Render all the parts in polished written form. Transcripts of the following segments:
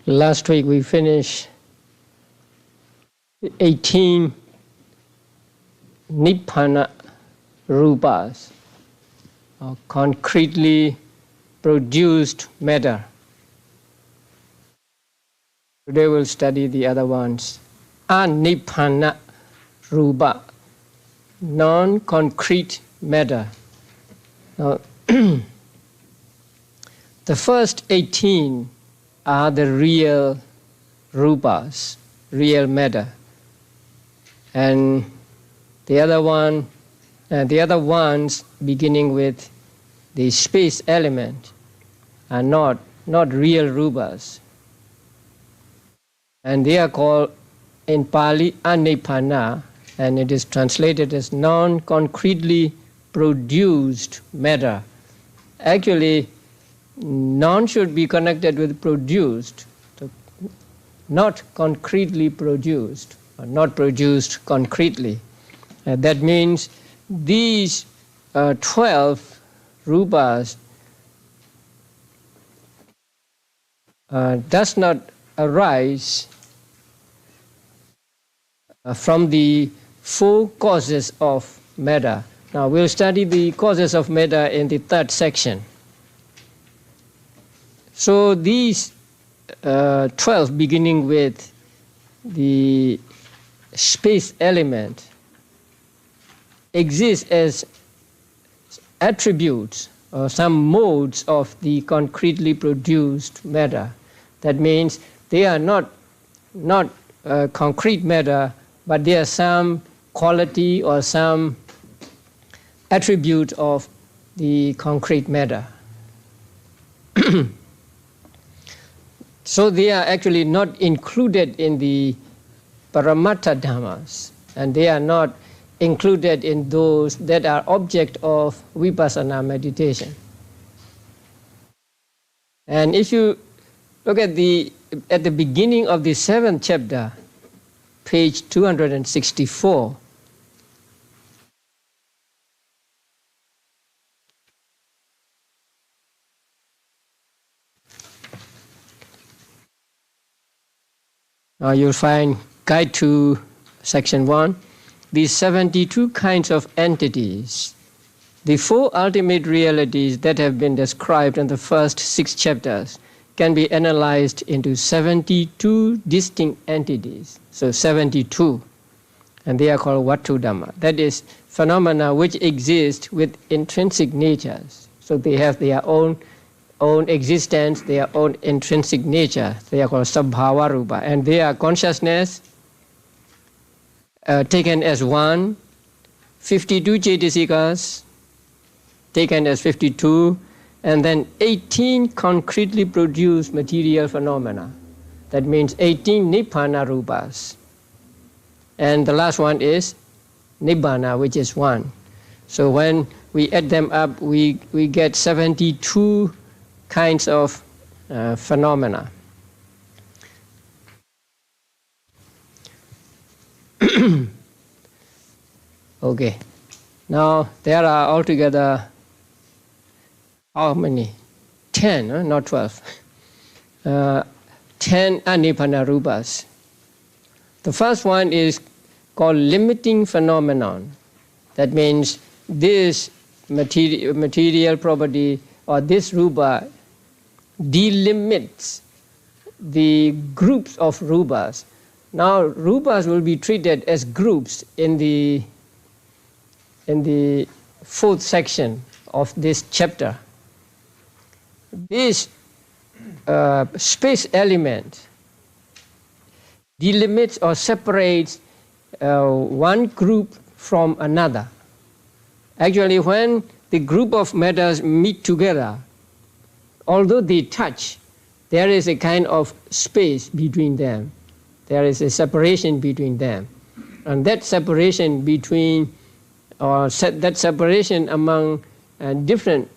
Last week we finished 18 Nibbana rupas, or concretely produced matter. Today we'll study the other ones. Anibbana rupa, non-concrete matter. Now, the first 18 are the real rupas, real matter, and the other ones, beginning with the space element, are not real rupas, and they are called in Pali anibbana, and it is translated as non-concretely produced matter. Actually, non should be connected with produced, so not concretely produced, or not produced concretely. That means these 12 rupas does not arise from the 4 causes of matter. Now we'll study the causes of matter in the 3rd section. So these 12, beginning with the space element, exist as attributes or some modes of the concretely produced matter. That means they are not concrete matter, but they are some quality or some attribute of the concrete matter. So they are actually not included in the Paramattha Dhammas, and they are not included in those that are object of vipassana meditation. And if you look at the beginning of the 7th chapter, page 264, you'll find guide to section 1, these 72 kinds of entities, the 4 ultimate realities that have been described in the first 6 chapters can be analyzed into 72 distinct entities. So 72, and they are called Vattu Dhamma. That is phenomena which exist with intrinsic natures. So they have their own existence, their own intrinsic nature. They are called Sabbhava Rupa, and they are consciousness taken as one, 52 Cetasikas taken as 52, and then 18 concretely produced material phenomena. That means 18 Nibbana Rupas. And the last one is Nibbana, which is 1. So when we add them up, we get 72 kinds of phenomena. Okay, now there are altogether how many? 10, not 12. 10 anibbana rupas. The first one is called limiting phenomenon. That means this material property or this rupa delimits the groups of rupas. Now rupas will be treated as groups in the 4th section of this chapter. This space element delimits or separates one group from another. Actually, when the group of matters meet together, although they touch, there is a kind of space between them. There is a separation between them. And that separation between, that separation among different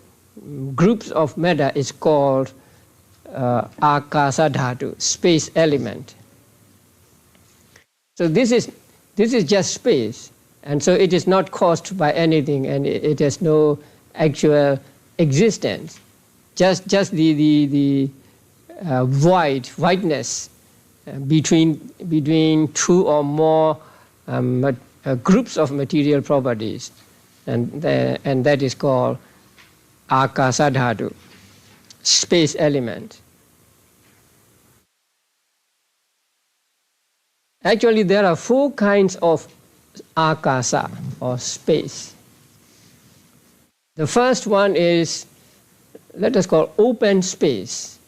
groups of matter is called akasa dhatu, space element. So this is just space, and so it is not caused by anything, and it has no actual existence. Just the voidness between two or more groups of material properties, and that is called akasa dhatu, space element. Actually, there are 4 kinds of akasa, or space. The first one is, let us call open space.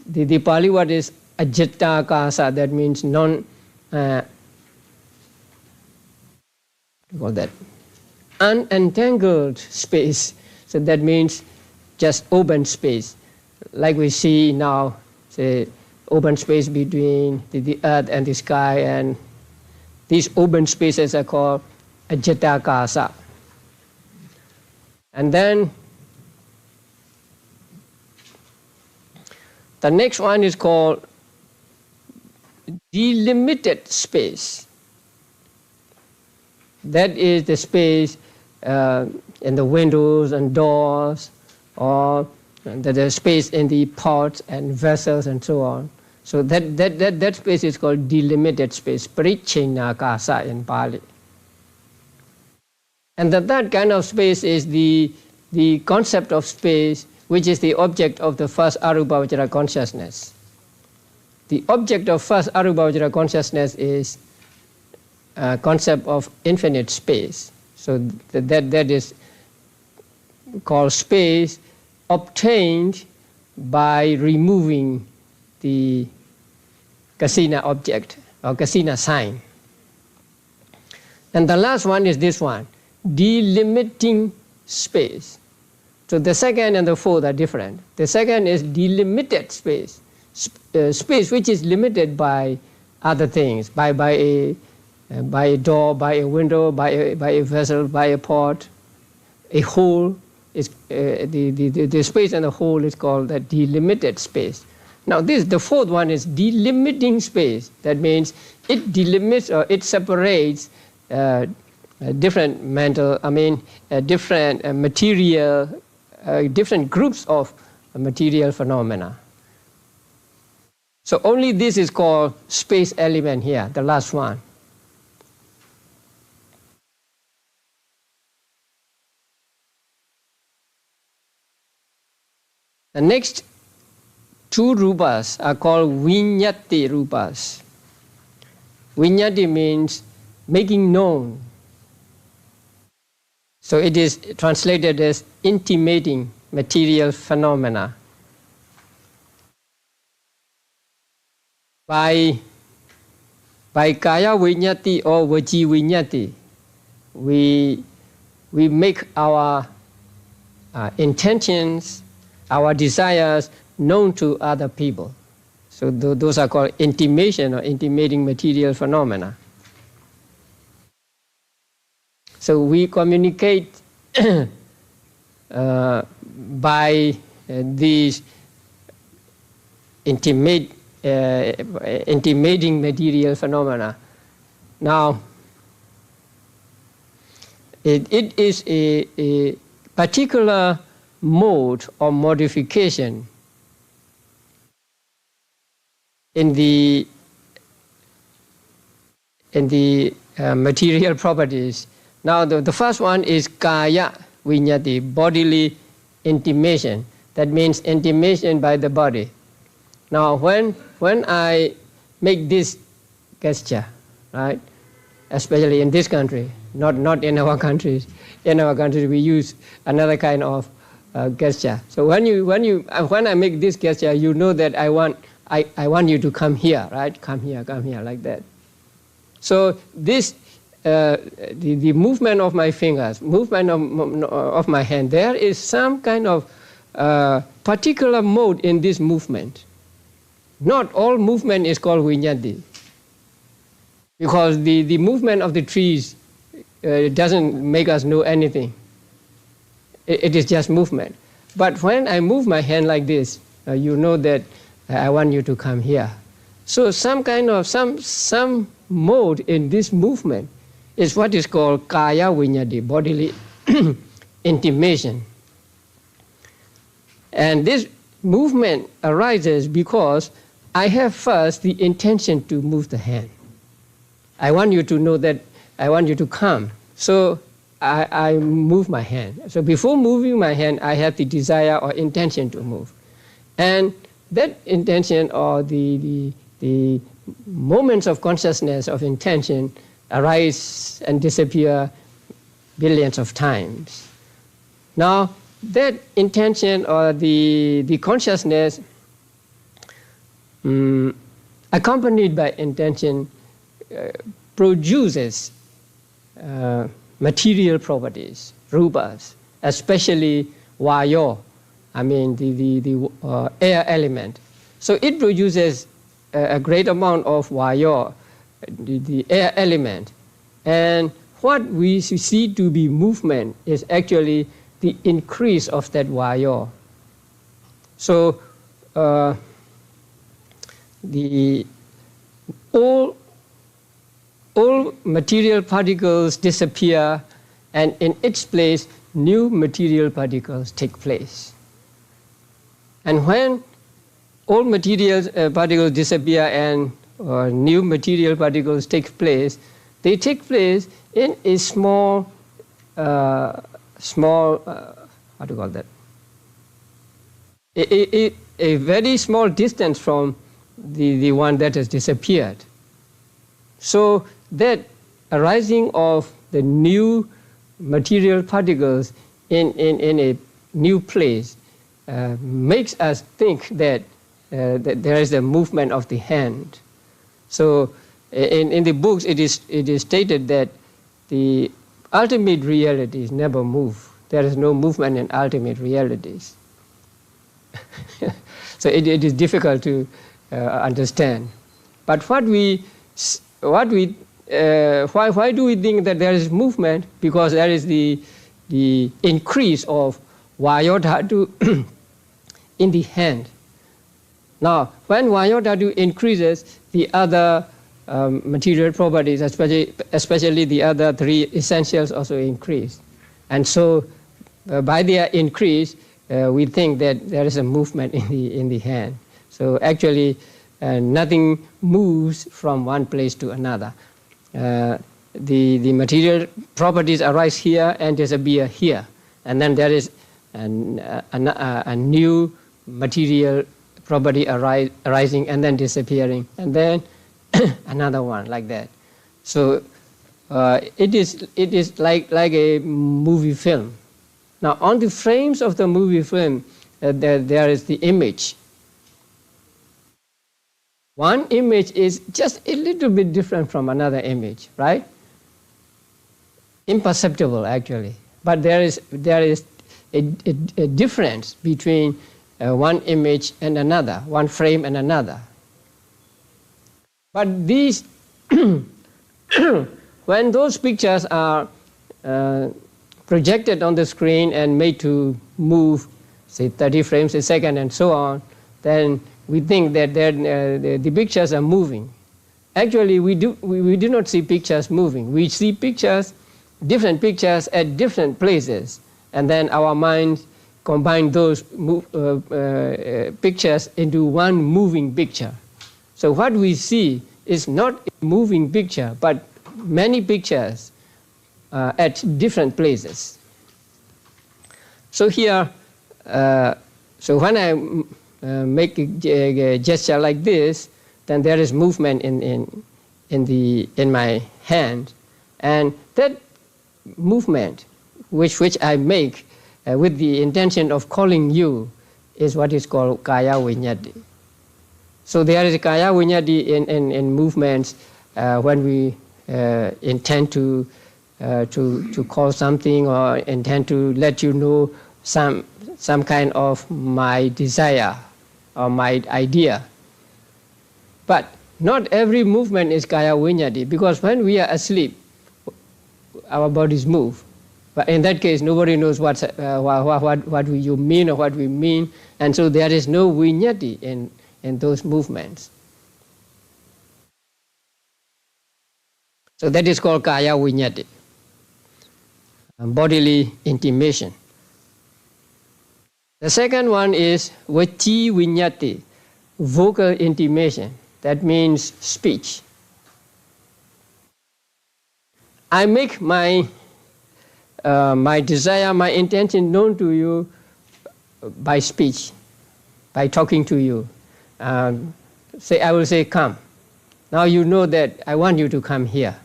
The Pali word is ajita akasa, that means unentangled space. So that means just open space, like we see now, say, open space between the earth and the sky, and these open spaces are called ajita akasa. And then the next one is called delimited space. That is the space in the windows and doors, or the space in the pots and vessels and so on. So that space is called delimited space, paricchennakasa in Pali. And that kind of space is the concept of space, which is the object of the first arubhavajara consciousness. The object of first arubhavajara consciousness is a concept of infinite space. So that is called space obtained by removing the kasina object or kasina sign. And the last one is this one, delimiting space. So the second and the fourth are different. The second is delimited space, space which is limited by other things, by a door, by a window, by a vessel, by a pot, a hole. Is the space and the hole is called the delimited space. Now the fourth one is delimiting space. That means it delimits or it separates different different material, different groups of material phenomena. So only this is called space element here, the last one. The next 2 rupas are called viññati rupas. Viññati means making known. So it is translated as intimating material phenomena. By kaya viññati or vaci viññati, we make our intentions, our desires known to other people. So those are called intimation or intimating material phenomena. So we communicate by these intimating material phenomena. Now, it is a particular mode or modification in the material properties. Now the first one is kaya viññati, bodily intimation. That means intimation by the body. Now when I make this gesture, right, especially in this country, not in our countries. In our countries we use another kind of gesture. So when I make this gesture, you know that I want you to come here, right? Come here, like that. So this the movement of my fingers, movement of my hand, there is some kind of particular mode in this movement. Not all movement is called viññati, because the movement of the trees doesn't make us know anything. It is just movement. But when I move my hand like this, you know that I want you to come here. So some kind of, some mode in this movement is what is called kaya viññati, bodily intimation. And this movement arises because I have first the intention to move the hand. I want you to know that I want you to come. So I move my hand. So before moving my hand, I have the desire or intention to move. And that intention or the moments of consciousness of intention arise and disappear billions of times. Now, that intention or the consciousness accompanied by intention produces material properties, rupas, especially vayo, I mean the air element. So it produces a great amount of vayo, the air element. And what we see to be movement is actually the increase of that vayo. So all material particles disappear, and in its place, new material particles take place. And when all material particles disappear and new material particles take place, they take place in a small, what do you call that? A very small distance from the one that has disappeared. So that arising of the new material particles in a new place makes us think that there is a movement of the hand. So in the books it is stated that the ultimate realities never move. There is no movement in ultimate realities. So it is difficult to understand. But why do we think that there is movement? Because there is the increase of vayo dhatu in the hand. Now, when vayo dhatu increases, the other material properties, especially the other three essentials, also increase. And so, by their increase, we think that there is a movement in the hand. So actually, nothing moves from one place to another. The material properties arise here and disappear here, and then there is a new material property arising and then disappearing, and then another one like that. So it is like a movie film. Now, on the frames of the movie film, there is the image. One image is just a little bit different from another image, right? Imperceptible, actually. But there is a difference between one image and another, one frame and another. But these, when those pictures are projected on the screen and made to move, say 30 frames a second and so on, then we think that the pictures are moving. Actually, we do not see pictures moving. We see pictures, different pictures at different places, and then our minds combine those pictures into one moving picture. So what we see is not a moving picture, but many pictures at different places. So here, so when I make a gesture like this, then there is movement in my hand, and that movement which I make with the intention of calling you is what is called kaya viññati. So there is a kaya viññati in movements when we intend to call something or intend to let you know some kind of my desire or my idea. But not every movement is kaya viññati, because when we are asleep, our bodies move. But in that case, nobody knows what you mean or what we mean, and so there is no viññati in those movements. So that is called kaya viññati, bodily intimation. The second one is vaci viññati, vocal intimation. That means speech. I make my desire, my intention known to you by speech, by talking to you. I will say, come. Now you know that I want you to come here.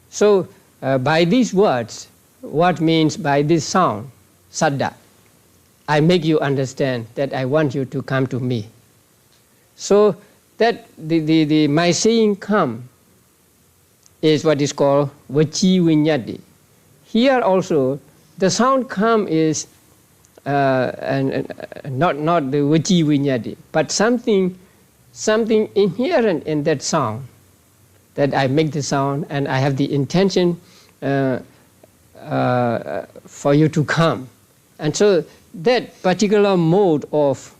So by these words, what means by this sound, saddha, I make you understand that I want you to come to me. So that my saying come is what is called vaci viññati. Here also, the sound come is and not the vaci viññati, but something inherent in that sound, that I make the sound and I have the intention for you to come. And so that particular mode of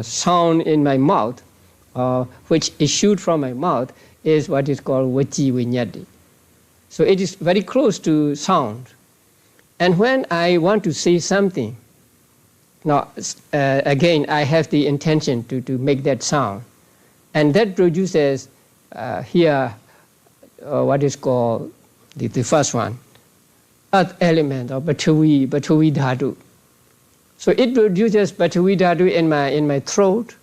sound in my mouth, which issued from my mouth, is what is called vaci viññati. So it is very close to sound. And when I want to say something, now again I have the intention to make that sound, and that produces here what is called the first one, earth element, or Patavi dhatu. So it produces Patavi dhatu in my throat,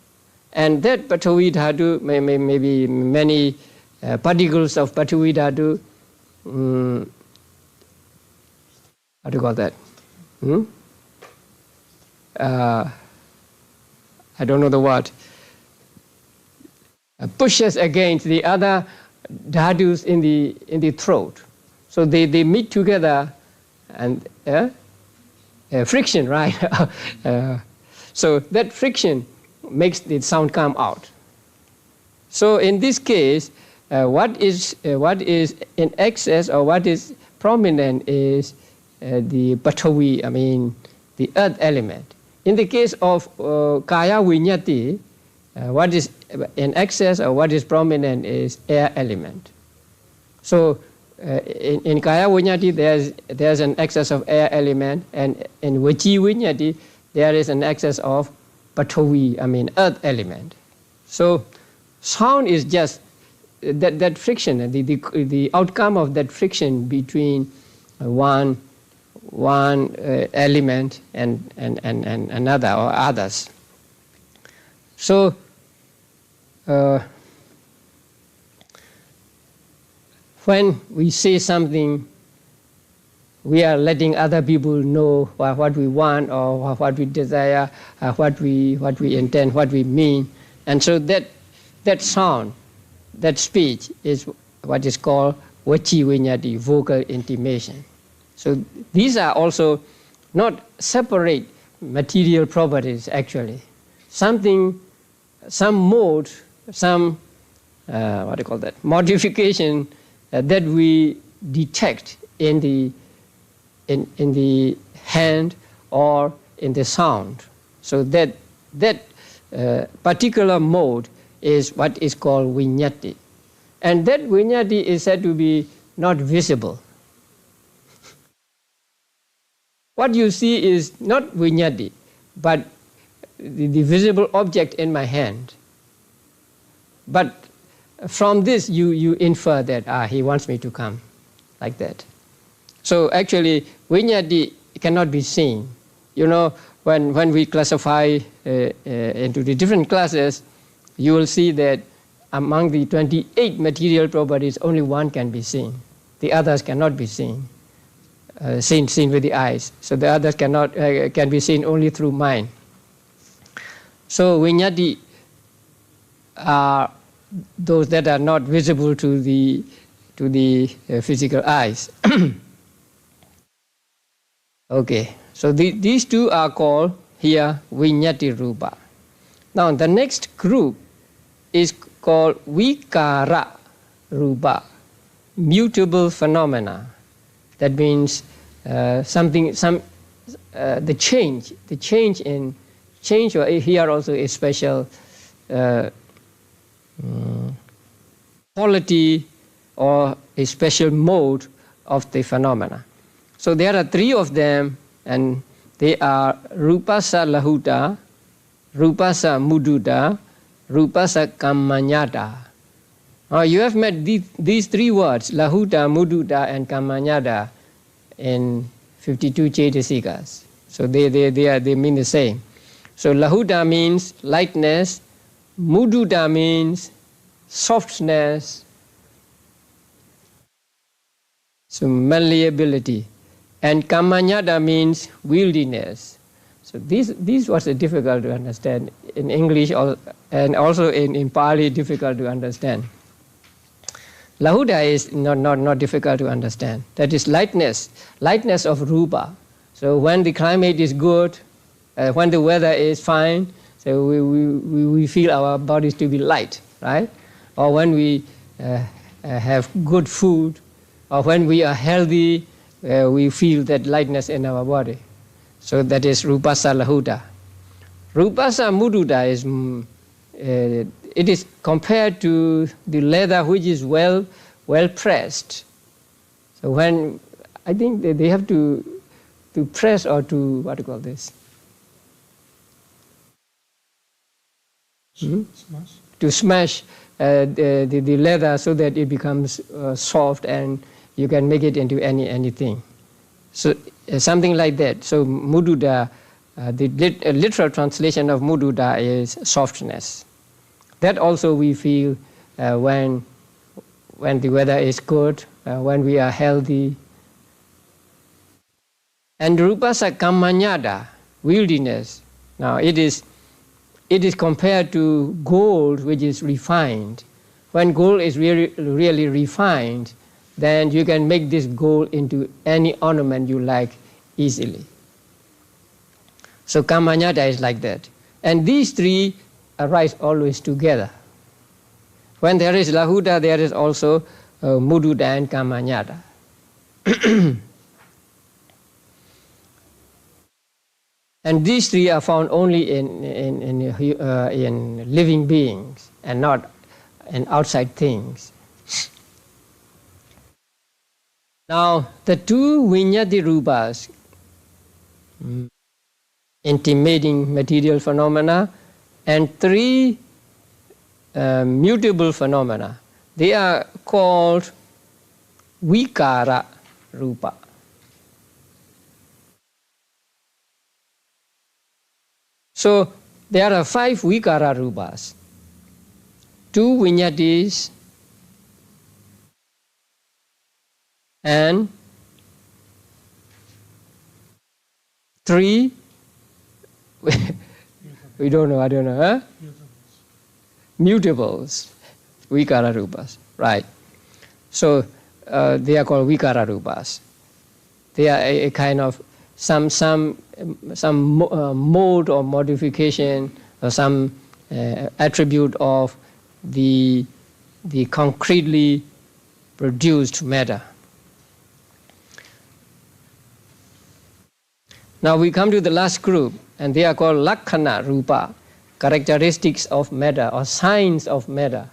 and that Patavi dhatu may be many particles of Patavi dhatu. How do you call that? I don't know the word. Pushes against the other dhatus in the throat. So they meet together and friction, right? So that friction makes the sound come out. So in this case, what is in excess or what is prominent is the Patavi, the earth element. In the case of kaya viññati, what is in excess or what is prominent is air element. So in kaya viññati there's an excess of air element, and in vaci viññati there is an excess of Patavi, earth element. So sound is just that friction, the outcome of that friction between one element and another or others. So when we say something, we are letting other people know what we want or what we desire, what we intend, what we mean, and so that sound, that speech is what is called vaci viññati, vocal intimation. So these are also not separate material properties actually. Some mode, some modification that we detect in the hand or in the sound. So that particular mode is what is called viññati. And that viññati is said to be not visible. What you see is not viññati, but the visible object in my hand. But from this you infer that he wants me to come, like that. So actually viññati cannot be seen. You know, when we classify into the different classes, you will see that among the 28 material properties, only one can be seen. The others cannot be seen. Seen with the eyes. So the others can be seen only through mind. So viññati are those that are not visible to the to the physical eyes. Okay, so these two are called here Viññati Rupa. Now the next group is called Vikara Rupa, mutable phenomena. That means the change, or here also a special quality or a special mode of the phenomena. So there are three of them, and they are Rupasa Lahuta, Rupasa Muduta, Rupasa Kamanyada. Now you have met these three words, Lahuta, Muduta, and Kamanyada, in 52 Cetasikas. So they mean the same. So Lahuta means lightness, Muduta means softness, so malleability, and Kamanyada means wieldiness. So these words are difficult to understand in English, and also in Pali difficult to understand. Lahuta is not difficult to understand. That is lightness of rupa. So when the climate is good, when the weather is fine, so we feel our bodies to be light, right? Or when we have good food, or when we are healthy, we feel that lightness in our body. So that is Rupasa Lahuta. Rupasa Muduta is, it is compared to the leather which is well pressed. So when, I think they have to press or to, what do you call this? Smash. To smash the leather so that it becomes soft and you can make it into anything. So something like that. So Muduta, the literal translation of Muduta is softness. That also we feel when the weather is good, when we are healthy. And Rupasa Kamanyada, wieldiness. Now it is compared to gold, which is refined. When gold is really refined, then you can make this gold into any ornament you like easily. So Kamanyada is like that. And these three arise always together. When there is Lahuta, there is also Muduta and Kamanyada. And these three are found only in living beings and not in outside things. Now, the two Viññati Rupas, intimating material phenomena, and three mutable phenomena, they are called Vikara Rupa. So there are 5 Vikara Rupas, 2 Viññatis, and 3 we don't know, I don't know, huh? Mutables, Vikara Rupas, right. So they are called Vikara Rupas. They are a kind of some mode or modification or some attribute of the concretely produced matter. Now we come to the last group, and they are called Lakkhana Rupa, characteristics of matter or signs of matter.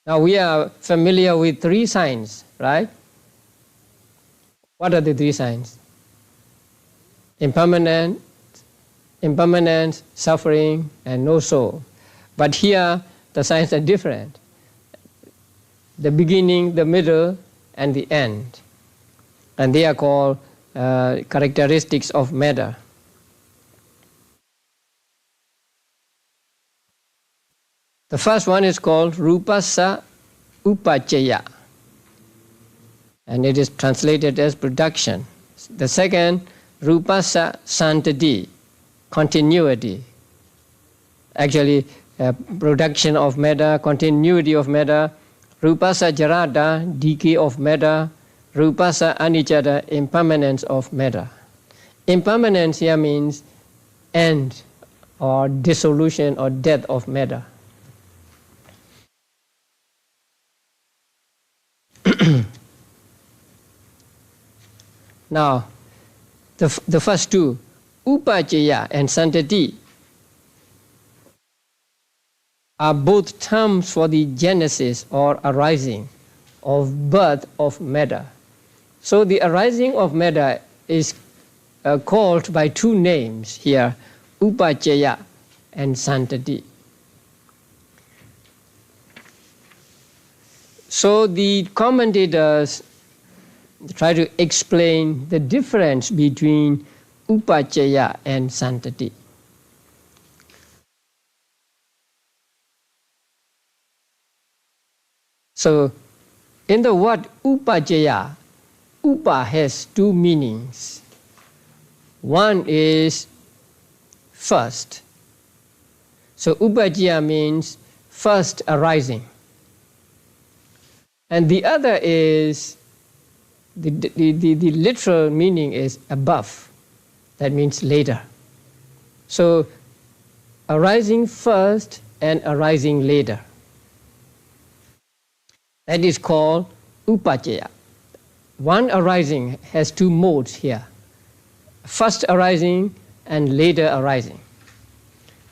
Now we are familiar with 3 signs, right? What are the 3 signs? Impermanence, suffering, and no soul. But here the signs are different. The beginning, the middle, and the end. And they are called characteristics of matter. The first one is called Rupasa Upachaya, and it is translated as production. The second, Rupasa Santati, continuity. Actually, production of matter, continuity of matter, Rupasa jarada, decay of matter. Rupasa anicca, impermanence of matter. Impermanence here means end or dissolution or death of matter. Now, the first two, upajjaya and santati, are both terms for the genesis or arising of birth of matter. So the arising of matter is called by two names here, upajjaya and santati. So the commentators try to explain the difference between upajjaya and santati. So in the word upajjaya, upa has two meanings. One is first. So upajjaya means first arising. And the other is, the literal meaning is above. That means later. So arising first and arising later. That is called upajjaya. One arising has two modes here. First arising and later arising.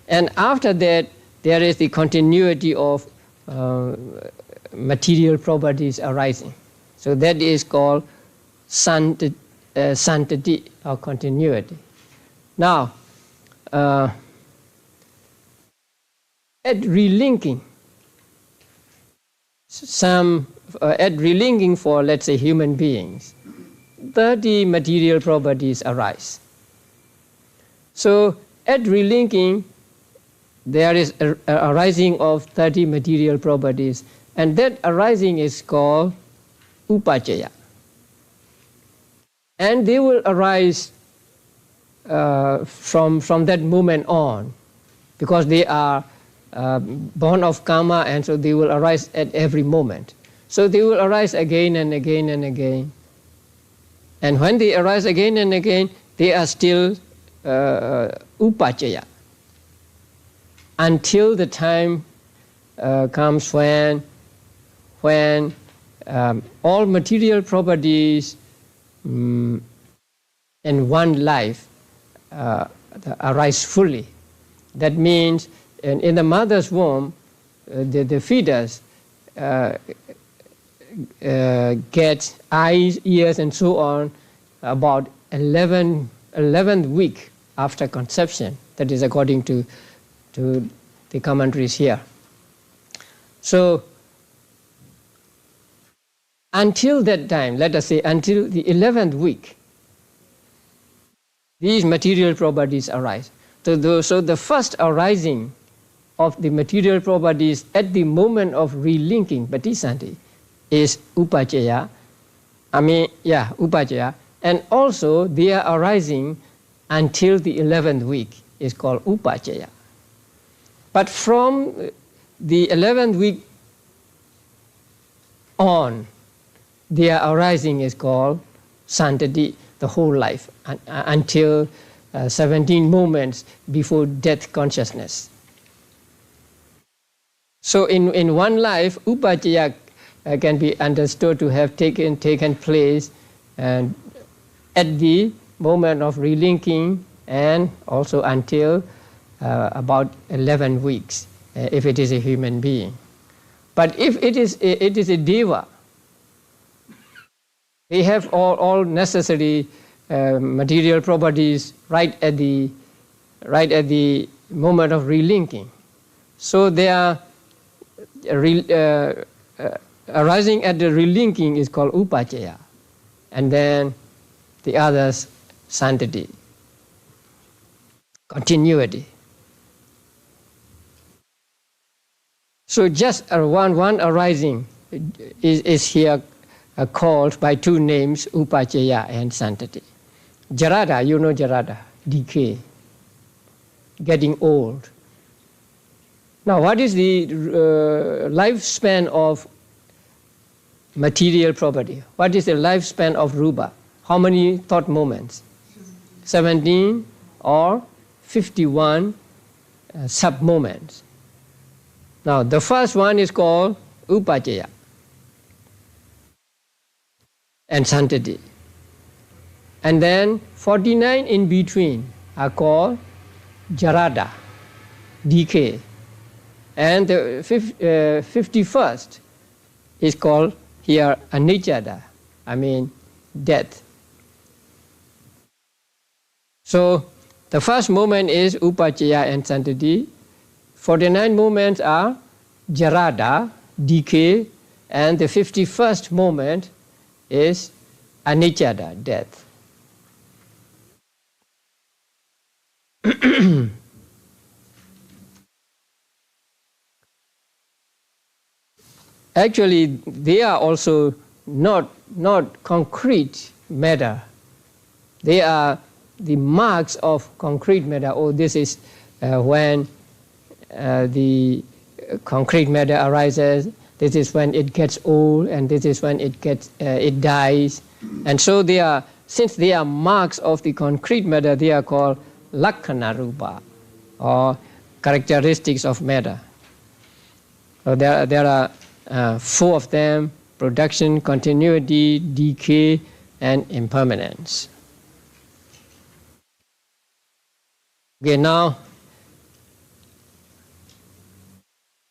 And after that, there is the continuity of material properties arising. So that is called santati or continuity. Now, at relinking, at relinking for, let's say, human beings, 30 material properties arise. So at relinking, there is a arising of 30 material properties, and that arising is called upajjaya. And they will arise from that moment on, because they are born of karma, and so they will arise at every moment. So they will arise again and again and again. And when they arise again and again, they are still upajjaya, until the time comes when all material properties in one life arise fully. That means in the mother's womb, the fetus gets eyes, ears, and so on about 11th week after conception. That is according to the commentaries here. So until that time, let us say until the 11th week, these material properties arise. So the first arising of the material properties at the moment of relinking, patisanti, is upajjaya. Upajjaya. And also they are arising until the 11th week is called upajjaya. But from the 11th week on, their arising is called santati, the whole life, until 17 moments before death consciousness. So in one life, upajjaya can be understood to have taken place and at the moment of relinking, and also until about 11 weeks, if it is a human being. But if it is a deva, they have all necessary material properties right at the moment of relinking. So they are arising at the relinking is called upajjaya, and then the others santati, continuity. So just one arising is here called by two names, upajjaya and santati. Jarada, you know jarada, decay, getting old. Now what is the lifespan of material property. What is the lifespan of rupa? How many thought moments? 17 or 51 sub-moments. Now, the first one is called upajjaya and santati. And then 49 in between are called jarada, decay. And the 51st is called here anicca, death. So the first moment is upajjaya and santati. 49 moments are jarada, decay, and the 51st moment is anicca, death. Actually, they are also not concrete matter. They are the marks of concrete matter. Oh, this is when the concrete matter arises. This is when it gets old, and this is when it dies. And so they are, since they are marks of the concrete matter, they are called lakkhana rupa, or characteristics of matter. So there are 4 of them: production, continuity, decay, and impermanence. Okay, now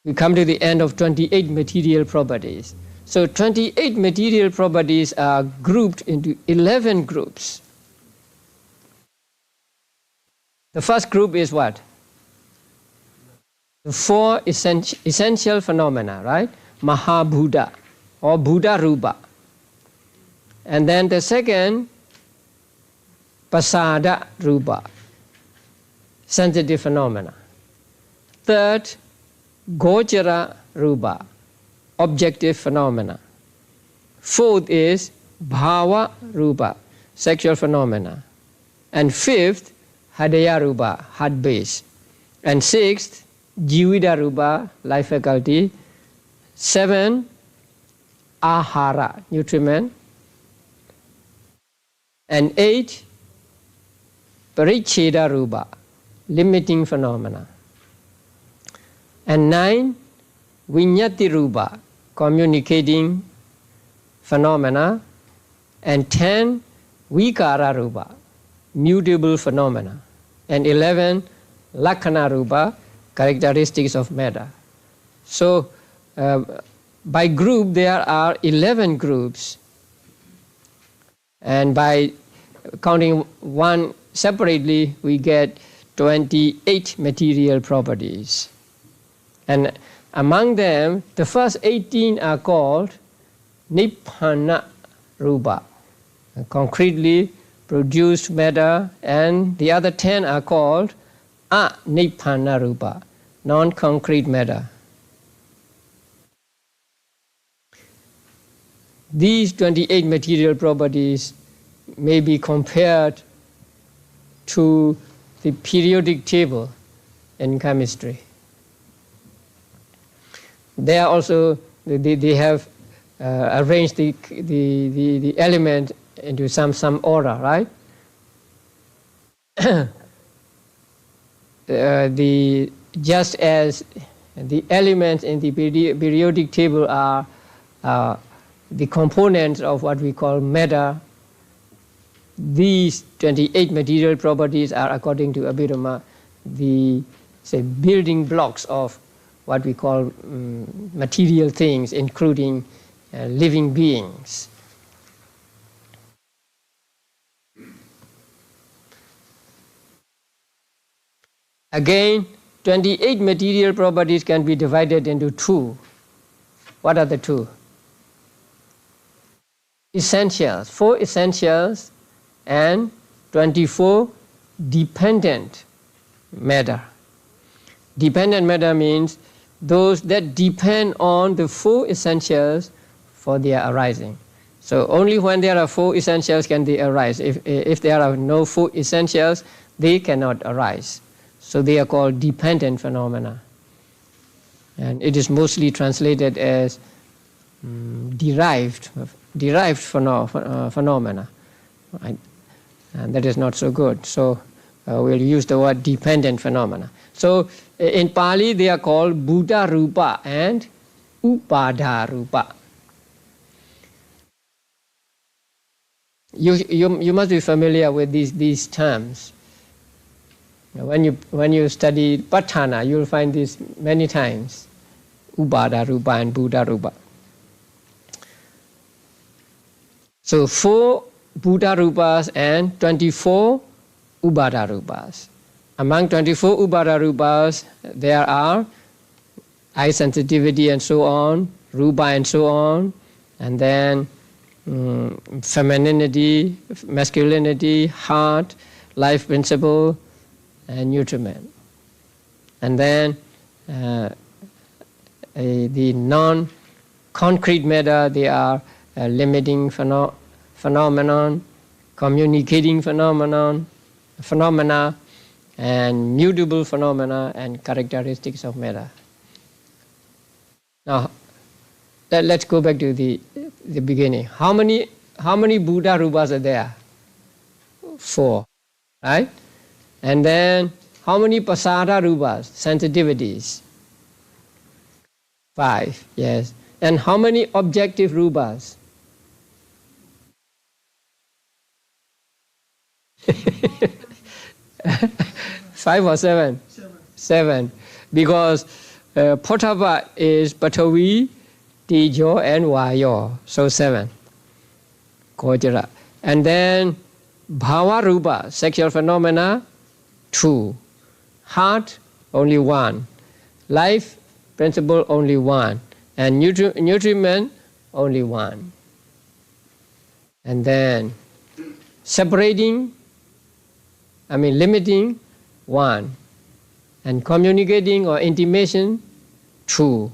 we come to the end of 28 material properties. So 28 material properties are grouped into 11 groups. The first group is what? The 4 essential phenomena, right? Mahabhuta or Buddha Rupa. And then the second, Pasada Rupa, sensitive phenomena. Third, Gochara Rupa, objective phenomena. Fourth is Bhava Rupa, sexual phenomena. And fifth, Hadaya Rupa, heart base. And sixth, Jivita Rupa, life faculty. 7, Ahara, nutriment. And 8, Paricheda Rupa, limiting phenomena. And 9, Viññati Rupa, communicating phenomena. And 10, Vikara Rupa, mutable phenomena. And 11, Lakkhana Rupa, characteristics of matter. So by group there are 11 groups, and by counting one separately we get 28 material properties. And among them, the first 18 are called Nibbana Rupa, concretely produced matter, and the other 10 are called Anibbana Rupa, non-concrete matter. These 28 material properties may be compared to the periodic table in chemistry. They are also, they have arranged the element into some order, right? Just as the elements in the periodic table are the components of what we call matter, these 28 material properties are, according to Abhidhamma, the building blocks of what we call material things, including living beings. Again, 28 material properties can be divided into 2. What are the 2? Essentials, 4 essentials and 24 dependent matter. Dependent matter means those that depend on the 4 essentials for their arising. So only when there are 4 essentials can they arise. If there are no 4 essentials, they cannot arise. So they are called dependent phenomena. And it is mostly translated as derived phenomena. Right? And that is not so good. So we'll use the word dependent phenomena. So in Pali they are called Buddha Rupa and Upada Rupa. You must be familiar with these terms. When you study Patthana, you'll find this many times. Upada Rupa and Buddha Rupa. So 4 Buddha Rupas and 24 Upada Rupas. Among 24 Upada Rupas, there are eye sensitivity and so on, Rupa and so on, and then femininity, masculinity, heart, life principle, and nutriment. And then the non-concrete matter, they are limiting phenomenon, communicating phenomena, and mutable phenomena, and characteristics of matter. Now, let's go back to the beginning. How many Buddha Rupas are there? 4, right? And then how many Pasada Rupas, sensitivities? 5, yes. And how many objective Rupas? 5 or 7? 7. Because Potapa is Patavi, Tejo, and Vayo. So 7. Kojara. And then Bhava Rupa, sexual phenomena, 2. Heart, only 1. Life principle, only 1. And nutriment, only 1. And then limiting, 1. And communicating or intimation, 2.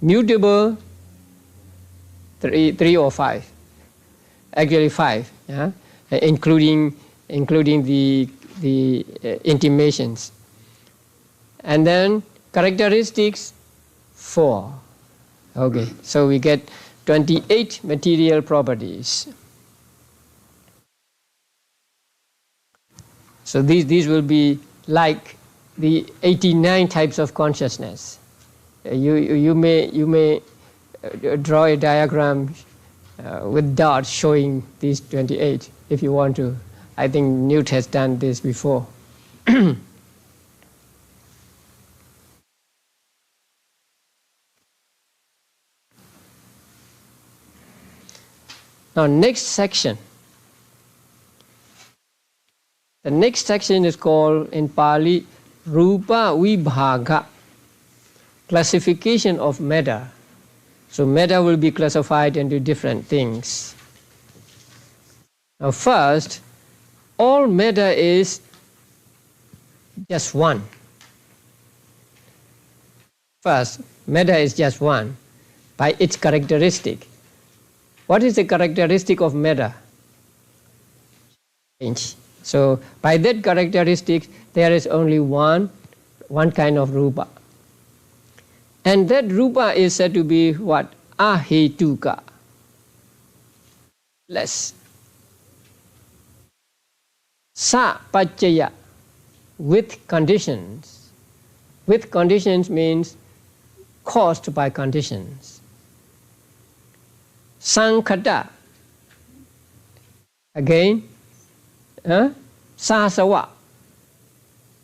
Mutable, 3 or 5. Actually 5, yeah? Including the intimations. And then characteristics, 4. Okay, so we get 28 material properties. So these will be like the 89 types of consciousness. You may draw a diagram with dots showing these 28 if you want to. I think Newt has done this before. Now, next section. The next section is called in Pali Rupa Vibhaga, classification of matter. So matter will be classified into different things. Now first, all matter is just one. First, matter is just one by its characteristic. What is the characteristic of matter? Change. So by that characteristic, there is only one kind of rupa. And that rupa is said to be what? Ahetuka. Less. Sa paccaya, with conditions. With conditions means caused by conditions. Saṅgaha, again, sasawa.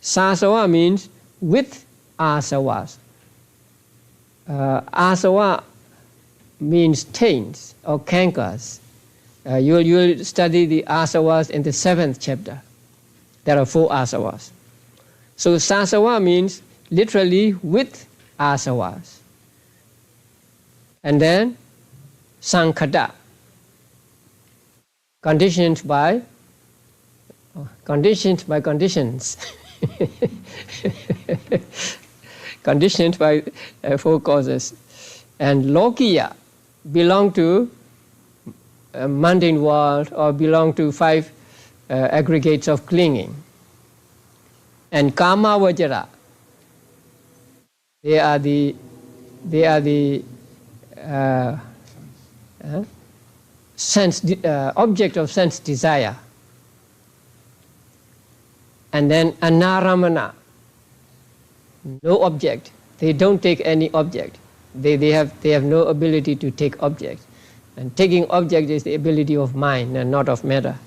Sasawa means with asavas. Asava means taints or cankers. You will study the asavas in the 7th chapter. There are 4 asavas. So sasava means literally with asavas. And then saṅgaha, conditioned by conditions. Conditioned by 4 causes. And lokiya belong to a mundane world or belong to 5 aggregates of clinging. And kama vajara, they are the object of sense desire. And then anaramana, no object. They don't take any object. They have no ability to take objects. And taking object is the ability of mind and not of matter.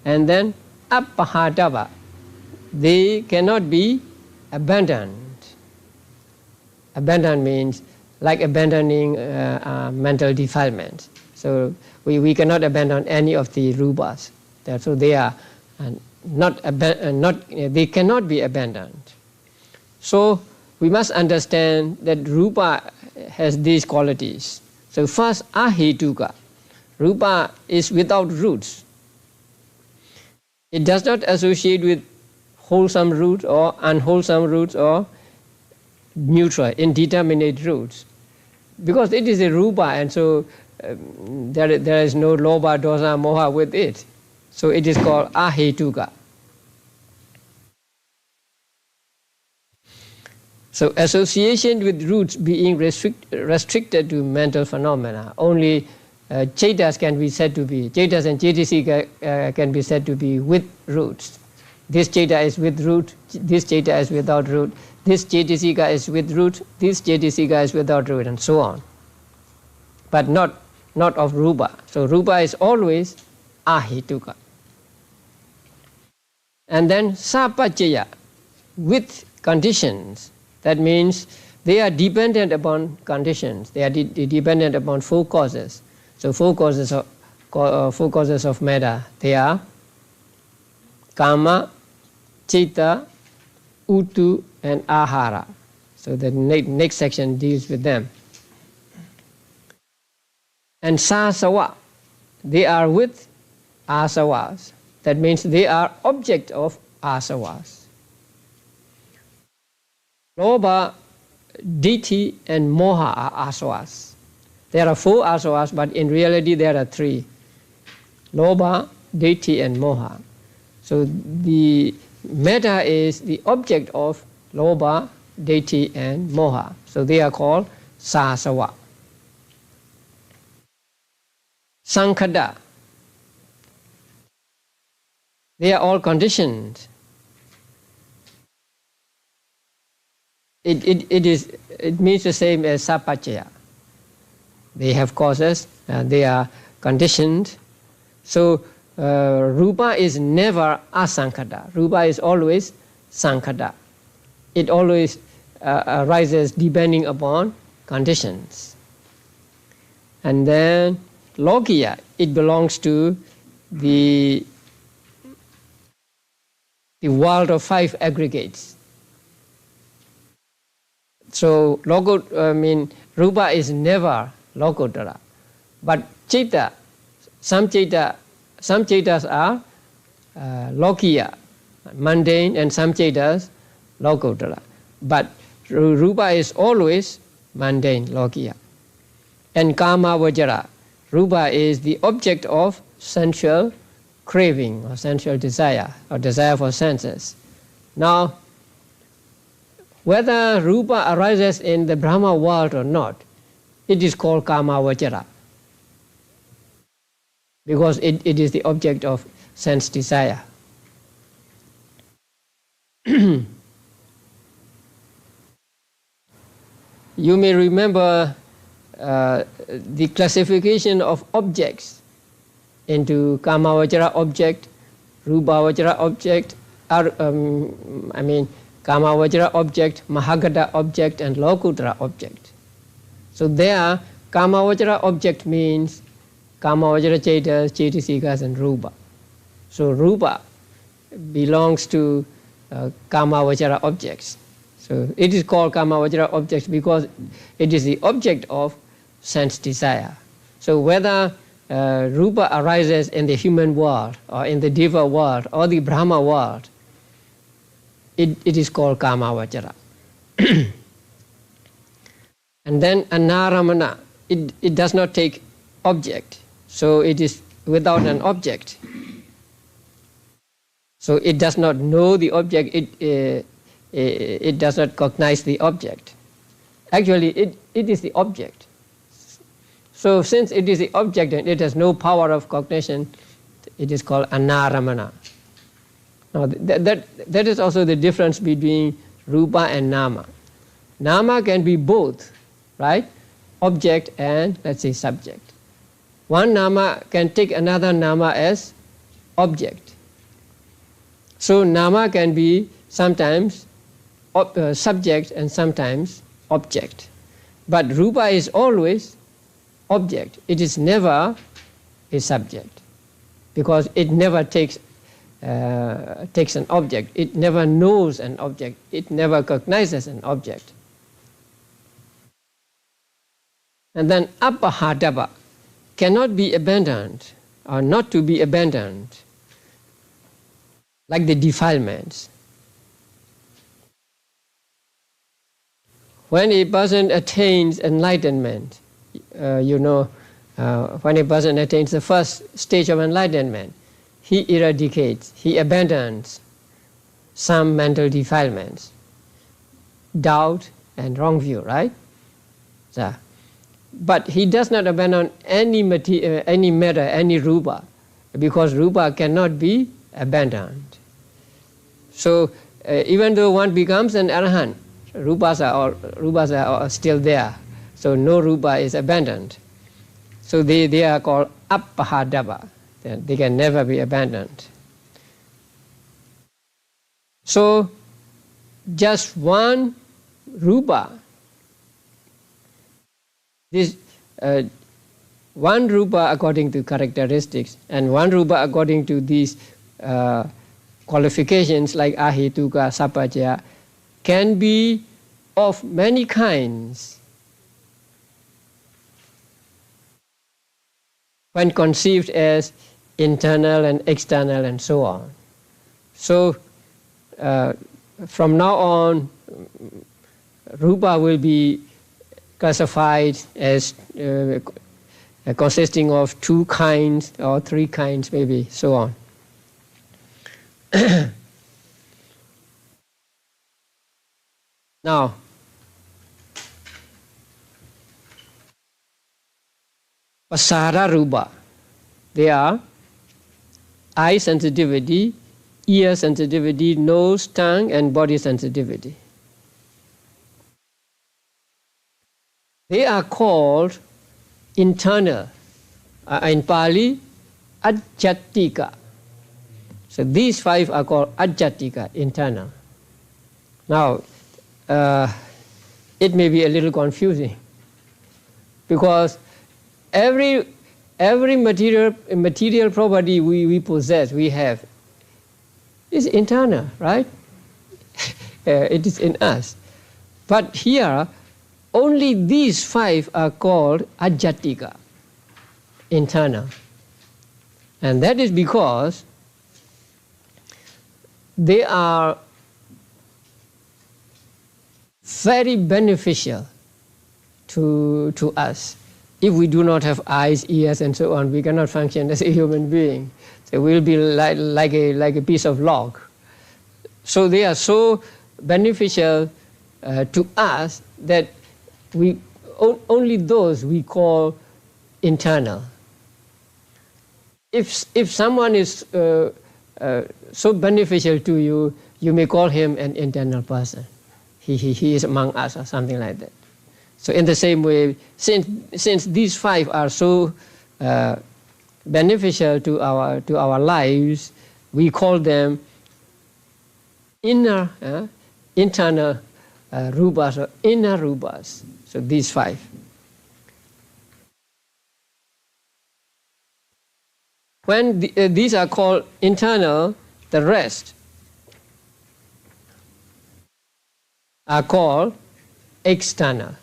And then appahadava, they cannot be abandoned. Abandon means like abandoning mental defilements. So we cannot abandon any of the rupas. So they are they cannot be abandoned. So we must understand that rupa has these qualities. So first, ahetuka. Rupa is without roots. It does not associate with wholesome roots or unwholesome roots or neutral, indeterminate roots. Because it is a rupa, and so there is no lobha, dosa, moha with it. So it is called ahetuka. So association with roots being restricted to mental phenomena. Only cetas can be said to be, cetas and cetasika can be said to be with roots. This ceta is with root, this ceta is without root, this cetasika is with root, this cetasika is without root, and so on. But not of rupa. So rupa is always ahetuka. And then sapacaya, with conditions. That means they are dependent upon conditions. They are dependent upon four causes. So four causes of matter. They are kama, citta, utu, and ahara. So the next section deals with them. And sāsava, they are with asavas. That means they are object of asavas. Lobha, ditthi, and moha are asavas. There are four asavas, but in reality there are three. Lobha, ditthi, and moha. So the metta is the object of lobha, ditthi, and moha. So they are called sāsava. Saṅgaha, they are all conditioned. It means the same as sapacaya. They have causes, they are conditioned. So rupa is never asaṅgaha. Rupa is always saṅgaha. It always arises depending upon conditions. And then lokiya, it belongs to the world of five aggregates. So rupa is never lokotara. But citta, some cittas are lokiya, mundane, and some cittas lokotara. But rupa is always mundane, lokiya. And kama vajara, rupa is the object of sensual craving or sensual desire or desire for senses. Now, whether rupa arises in the Brahma world or not, it is called kama vajara, because it is the object of sense desire. You may remember the classification of objects into kama vajara object, rupa vajara object, kama vajara object, mahagata object, and lokuttara object. So there, kama vajara object means kama vajara cetas, cetasikas, and rupa. So rupa belongs to kama vajara objects. So it is called kama vajara objects because it is the object of sense desire. So whether rupa arises in the human world or in the Deva world or the Brahma world, it is called kama vajara. And then anaramana, it does not take object, so it is without an object. So it does not know the object, it does not cognize the object. Actually, it is the object. So since it is the object and it has no power of cognition, it is called anaramana. Now that is also the difference between rupa and nama. Nama can be both, right? Object and, let's say, subject. One nama can take another nama as object. So nama can be sometimes subject and sometimes object. But rupa is always object. It is never a subject, because it never takes an object. It never knows an object. It never cognizes an object. And then apahādabha, cannot be abandoned or not to be abandoned, like the defilements. When a person attains enlightenment, when a person attains the first stage of enlightenment, he eradicates, he abandons some mental defilements, doubt and wrong view, right? So, but he does not abandon any matter, any rupa, because rupa cannot be abandoned. So even though one becomes an arahant, rupas are still there. So no rupa is abandoned. So they are called apahādabha. They can never be abandoned. So just one rupa, this one rupa according to characteristics and one rupa according to these qualifications like ahituka, sapajaya, can be of many kinds when conceived as internal and external and so on. So from now on, rupa will be classified as consisting of 2 kinds or 3 kinds, maybe, so on. Now, pasara rupa, they are eye sensitivity, ear sensitivity, nose, tongue, and body sensitivity. They are called internal, in Pali, ajjatika. So these 5 are called ajjatika, internal. Now, it may be a little confusing, because every material property we possess, we have, is internal, right? It is in us. But here, only these 5 are called ajjatika, internal. And that is because they are very beneficial to us. If we do not have eyes, ears, and so on, we cannot function as a human being. So we'll be like a piece of log. So they are so beneficial to us that only those we call internal. If someone is so beneficial to you, you may call him an internal person. He is among us, or something like that. So in the same way, since these 5 are so beneficial to our lives, we call them internal rupas or inner rupas. So these 5. When these are called internal, the rest are called external.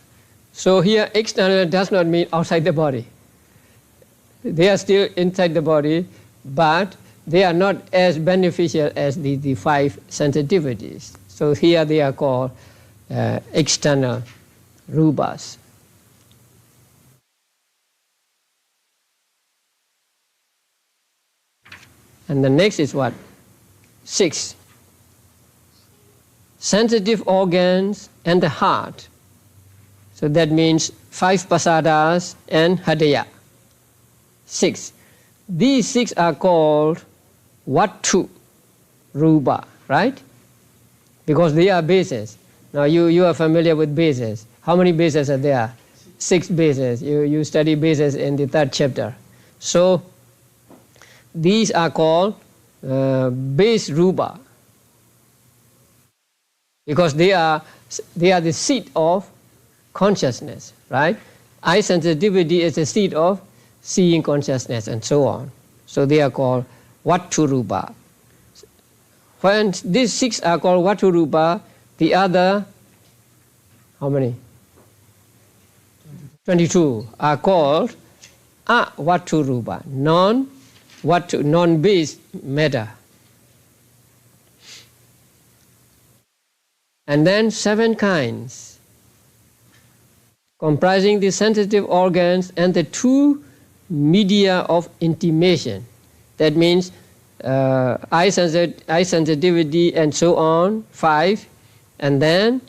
So here external does not mean outside the body. They are still inside the body, but they are not as beneficial as the 5 sensitivities. So here they are called external rupas. And the next is what? 6. Sensitive organs and the heart. So that means 5 pasadas and hadaya. 6. These 6 are called Vattu Rupa, right? Because they are bases. Now you are familiar with bases. How many bases are there? 6 bases. You study bases in the 3rd chapter. So these are called base Rupa, because they are the seat of consciousness, right? Eye sensitivity is the seat of seeing consciousness and so on. So they are called Vattu Rupa. When these 6 are called Vattu Rupa, the other, how many? 22 are called Avattu Rupa, non-base matter. And then 7 kinds, comprising the sensitive organs and the 2 media of intimation. That means eye sensitivity and so on, 5, and then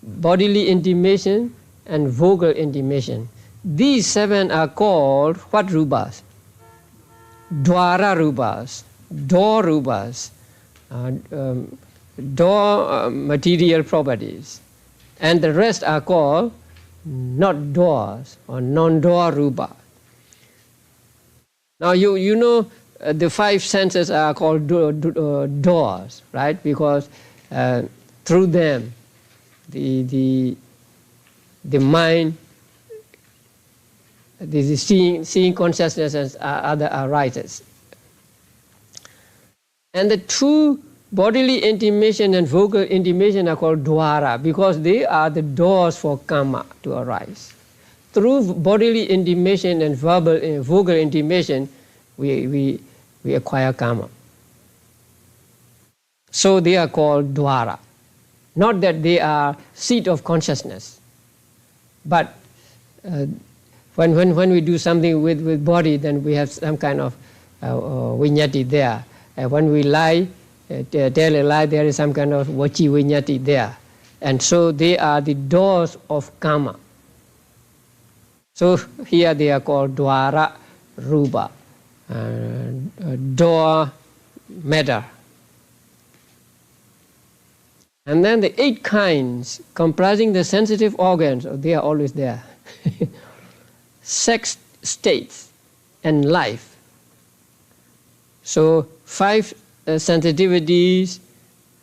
bodily intimation and vocal intimation. These 7 are called what rupas? Dwara rupas, door rupas, door material properties. And the rest are called not doors or non-door rupa. Now you know the 5 senses are called doors, right? Because through them the mind, the seeing consciousness and other arises. And the 2 bodily intimation and vocal intimation are called dwara, because they are the doors for karma to arise. Through bodily intimation and vocal intimation, we acquire karma. So they are called dwara. Not that they are seat of consciousness, but when we do something with body, then we have some kind of vinyati there. When we lie, tell a lie, there is some kind of vachi vinyati there. And so they are the doors of karma. So here they are called dwara rupa, door matter. And then the 8 kinds comprising the sensitive organs, they are always there. Sex states and life. So 5 sensitivities,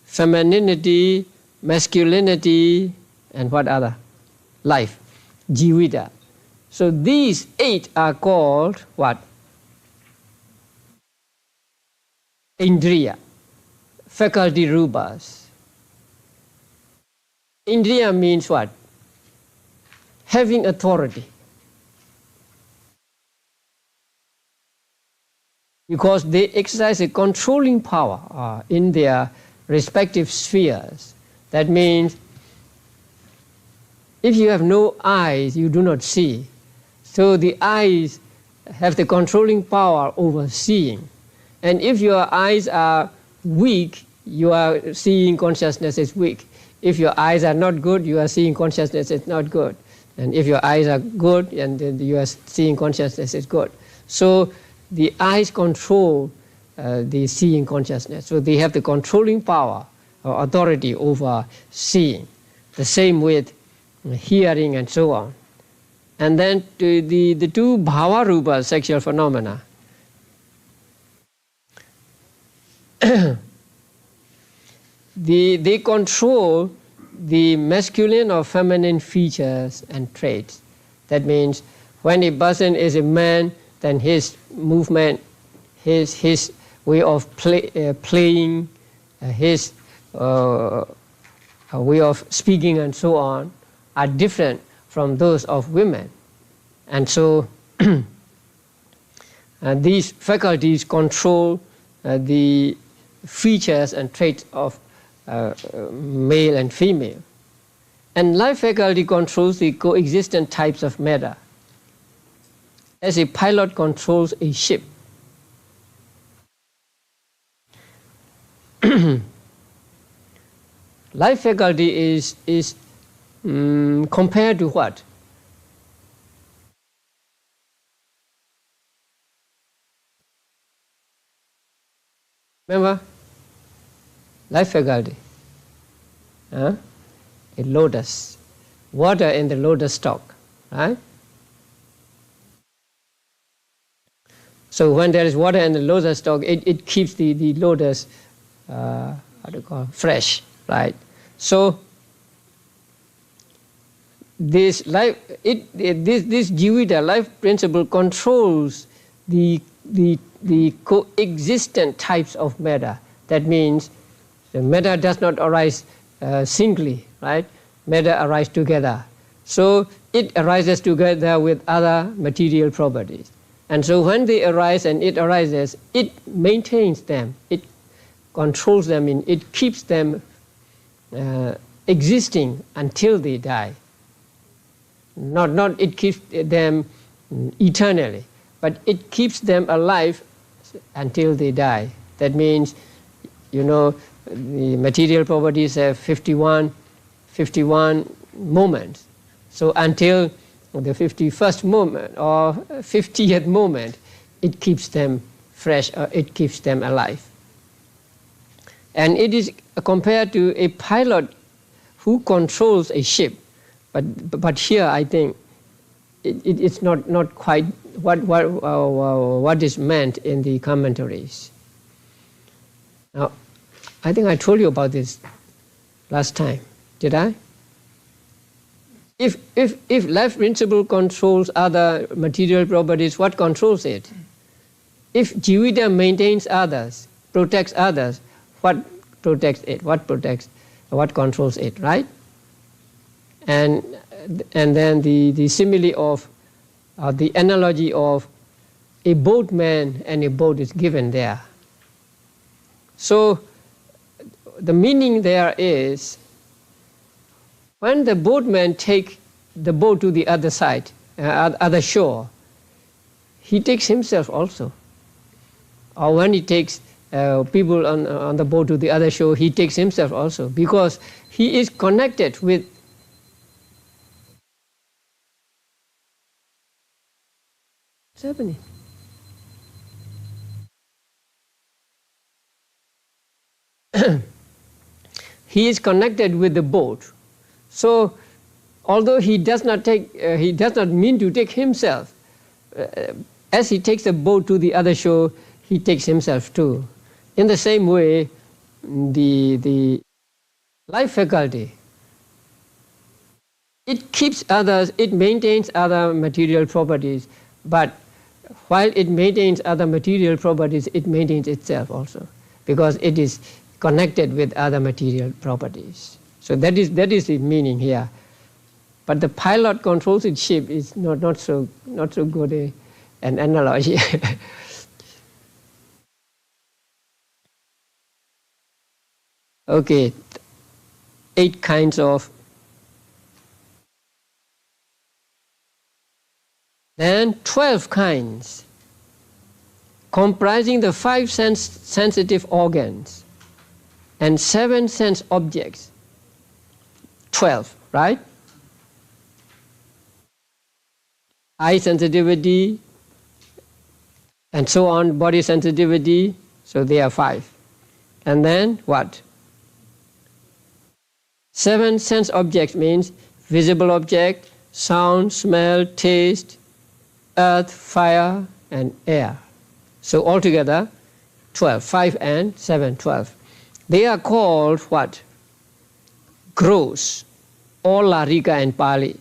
femininity, masculinity, and what other? Life, jivita. So these 8 are called what? Indriya, faculty rupas. Indriya means what? Having authority. Because they exercise a controlling power in their respective spheres. That means if you have no eyes, you do not see. So the eyes have the controlling power over seeing. And if your eyes are weak, your seeing consciousness is weak. If your eyes are not good, your seeing consciousness is not good. And if your eyes are good, and your seeing consciousness is good. So the eyes control the seeing consciousness. So they have the controlling power or authority over seeing. The same with hearing and so on. And then the 2 bhava rupas, sexual phenomena. They control the masculine or feminine features and traits. That means when a person is a man, then his movement, his way of playing, his way of speaking and so on are different from those of women. And so these faculties control the features and traits of male and female. And life faculty controls the coexistent types of matter, as a pilot controls a ship. Life faculty is compared to what? Remember? Life faculty. A lotus. Water in the lotus stalk. Right? So when there is water in the lotus stalk, it keeps the lotus fresh. Right? So this life, this jivita, life principle, controls the coexistent types of matter. That means the matter does not arise singly, right? Matter arises together. So it arises together with other material properties. And so when they arise and it arises, it maintains them, it controls them, it keeps them existing until they die. Not it keeps them eternally, but it keeps them alive until they die. That means, the material properties have 51 moments. So until the 51st moment or 50th moment, it keeps them fresh, or it keeps them alive. And it is compared to a pilot who controls a ship. But here I think it's not quite what is meant in the commentaries. Now, I think I told you about this last time. Did I? If life principle controls other material properties, what controls it? If jivita maintains others, protects others, what protects it? What controls it? Right? And then the simile of the analogy of a boatman and a boat is given there. So the meaning there is, when the boatman takes the boat to the other side, other shore, he takes himself also. Or when he takes people on the boat to the other shore, he takes himself also, because he is connected with what's happening. He is connected with the boat. So, although he does not mean to take himself, as he takes the boat to the other shore, he takes himself too. In the same way, the life faculty, it keeps others, it maintains other material properties, but while it maintains other material properties, it maintains itself also, because it is connected with other material properties. So that is the meaning here. But the pilot controls its ship is not so good an analogy. Okay, 8 kinds of. Then 12 kinds, comprising the 5 sensitive organs and 7 sense objects. 12, right? Eye sensitivity, and so on, body sensitivity, so they are 5. And then what? 7 sense objects means visible object, sound, smell, taste, earth, fire, and air. So altogether, 12. 5 and 7, 12. They are called what? Gross, or Larika and Pali.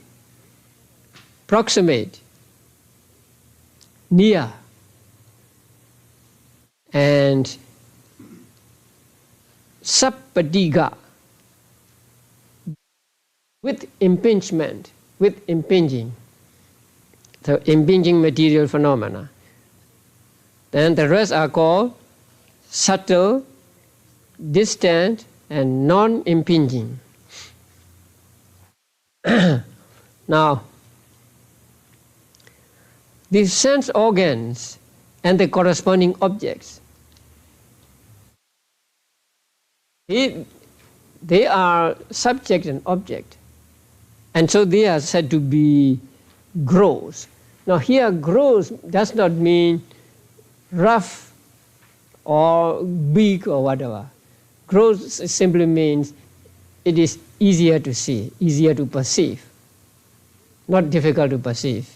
Proximate, near, and Sappadiga, with impingement, with impinging. So impinging material phenomena. Then the rest are called subtle, distant, and non-impinging. Now, these sense organs and the corresponding objects, they are subject and object, and so they are said to be gross. Now here, gross does not mean rough or big or whatever. Gross simply means it is easier to see, easier to perceive, not difficult to perceive.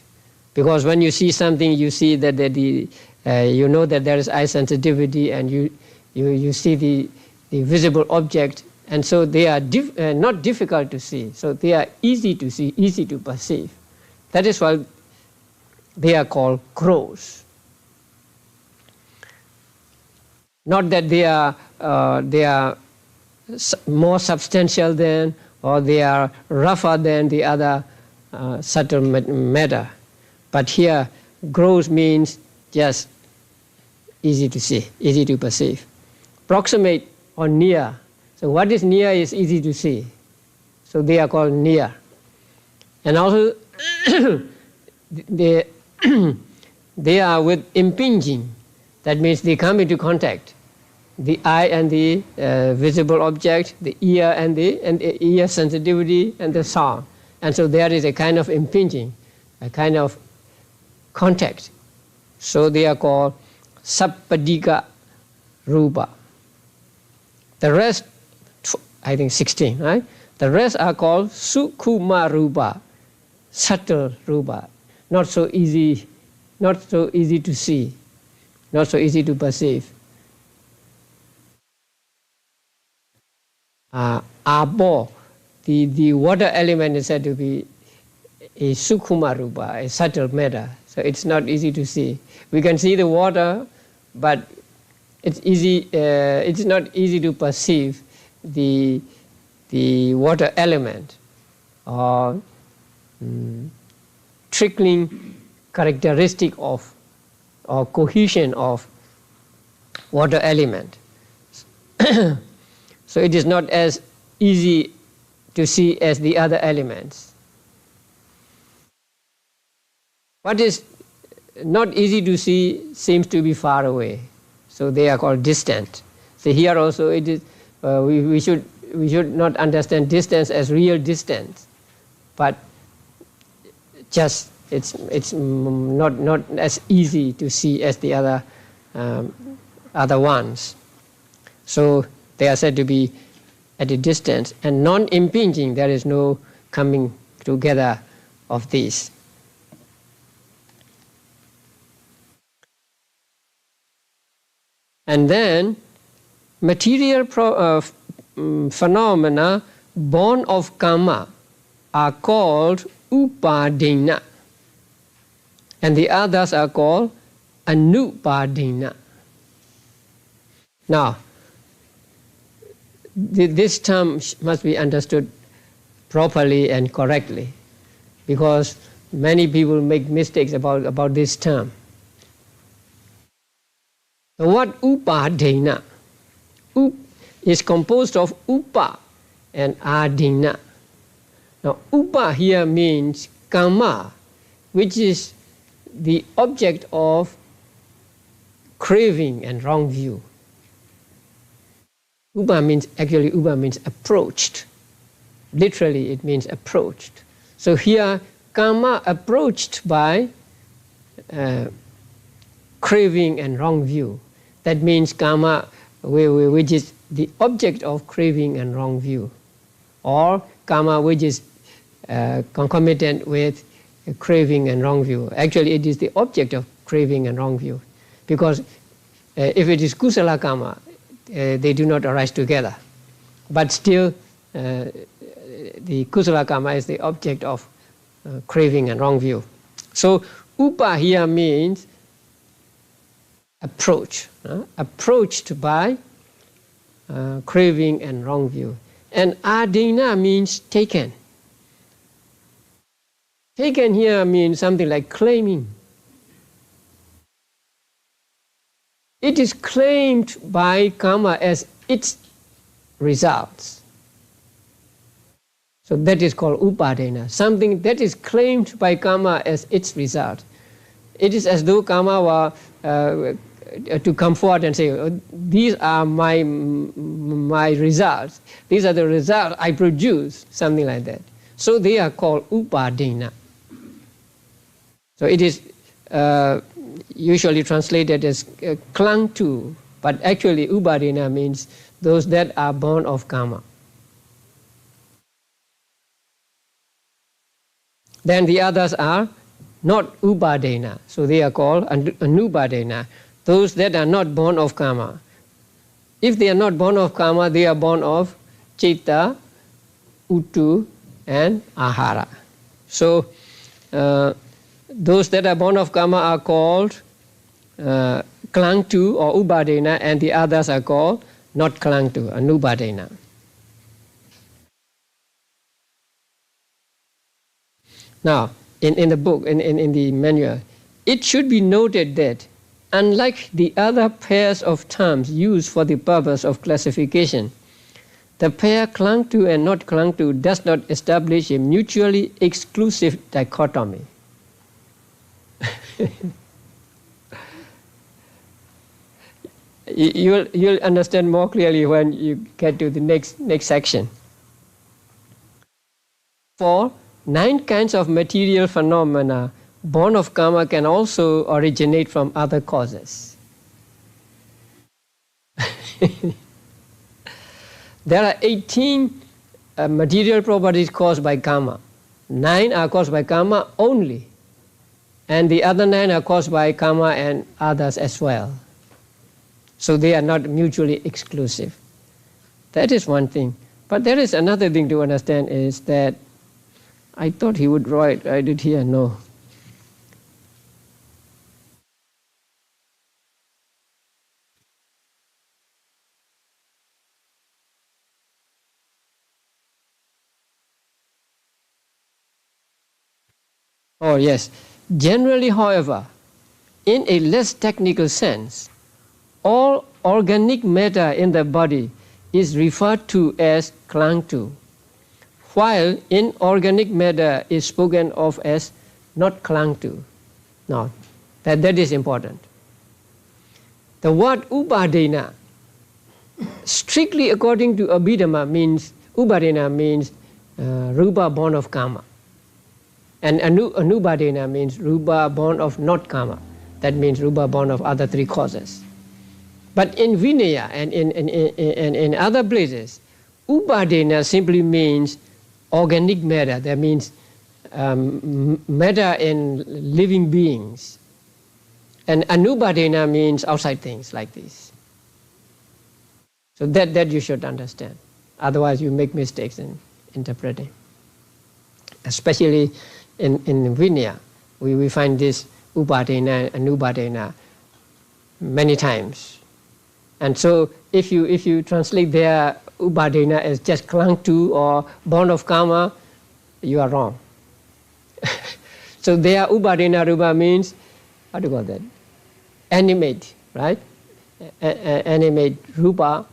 Because when you see something, you see that you know that there is eye sensitivity, and you see the visible object, and so they are not difficult to see. So they are easy to see, easy to perceive. That is why they are called gross. Not that they are more substantial than, or they are rougher than the other subtle matter. But here, gross means just easy to see, easy to perceive. Proximate or near. So what is near is easy to see. So they are called near. And also, they are with impinging. That means they come into contact. The eye and the visible object, the ear and the ear sensitivity and the sound. And so there is a kind of impinging, a kind of contact. So they are called sappadika rupa. The rest, I think 16, right? The rest are called sukkuma rupa, subtle rupa. Not so easy to see, not so easy to perceive. Abo, the water element is said to be a sukkuma rupa, a subtle matter. So it's not easy to see. We can see the water, but it's not easy to perceive the water element or trickling characteristic of or cohesion of water element. So it is not as easy to see as the other elements. What is not easy to see seems to be far away. So they are called distant. So here also it is we should not understand distance as real distance, but just it's not as easy to see as the other ones. So they are said to be at a distance and non-impinging. There is no coming together of these. And then material phenomena born of karma are called upadina, and the others are called anupadina. Now, this term must be understood properly and correctly, because many people make mistakes about this term. So what upadina? Is composed of upa and adina. Now upa here means karma, which is the object of craving and wrong view. Upa means approached. Literally it means approached. So here karma approached by craving and wrong view. That means karma which is the object of craving and wrong view, or karma which is concomitant with craving and wrong view. Actually it is the object of craving and wrong view, because if it is kusala karma, they do not arise together. But still the kusala karma is the object of craving and wrong view. So upa here means approach, approached by craving and wrong view. And adina means taken. Taken here means something like claiming. It is claimed by karma as its results. So that is called upadena, something that is claimed by karma as its result. It is as though karma were to come forward and say, oh, these are my results. These are the results I produce, something like that. So they are called upadena. So it is usually translated as clung to But actually, upadena means those that are born of karma. Then the others are not upadena, so they are called anupadena, those that are not born of karma. If they are not born of karma, they are born of citta, uttu, and ahara. So those that are born of karma are called clung to or upadena, and the others are called not clung to, anupadena. Now, in the book, in the manual, it should be noted that unlike the other pairs of terms used for the purpose of classification, the pair clung to and not clung to does not establish a mutually exclusive dichotomy. You'll understand more clearly when you get to the next section. For 9 kinds of material phenomena born of karma can also originate from other causes. There are 18 material properties caused by karma. 9 are caused by karma only, and the other 9 are caused by karma and others as well. So they are not mutually exclusive. That is one thing. But there is another thing to understand, is that I thought he would write it here, no. Oh yes. Generally, however, in a less technical sense, all organic matter in the body is referred to as clung to, while inorganic matter is spoken of as not clung to. Now, that is important. The word upadena, strictly according to Abhidhamma, means upadena means rupa born of karma, and anupadena means rupa born of not karma. That means rupa born of other 3 causes. But in Vinaya and in other places, upadena simply means organic matter. That means matter in living beings. And anupadena means outside things like this. So that you should understand. Otherwise you make mistakes in interpreting. Especially in Vinaya, we find this upadena and anupadena many times. And so if you translate their upadena as just clung to or born of karma, you are wrong. So their upadena rupa means, how do you call that? Animate, right? Animate rupa.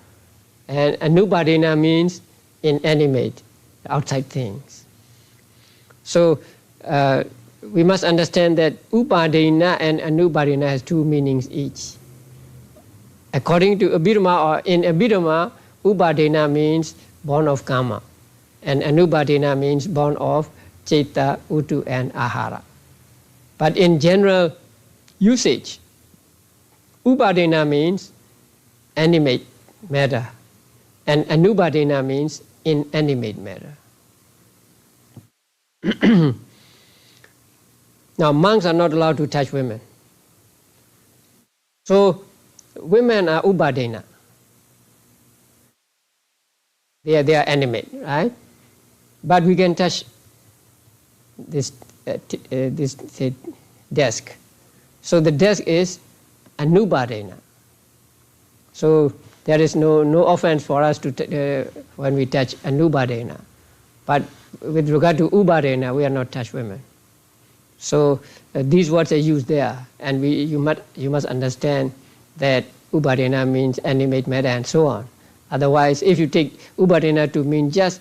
And anupadena means inanimate, outside things. So we must understand that upadena and anupadena has 2 meanings each. According to Abhidhamma, or in Abhidhamma, upadena means born of karma, and anupadena means born of citta, uttu, and ahara. But in general usage, upadena means animate matter, and anupadena means inanimate matter. Now, monks are not allowed to touch women. So women are upadena. They are animate, right? But we can touch this desk. So the desk is anupadena. So there is no offense for us to when we touch anupadena. But with regard to upadena, we are not touch women. So these words are used there, and you must understand that upadena means animate matter and so on. Otherwise, if you take upadena to mean just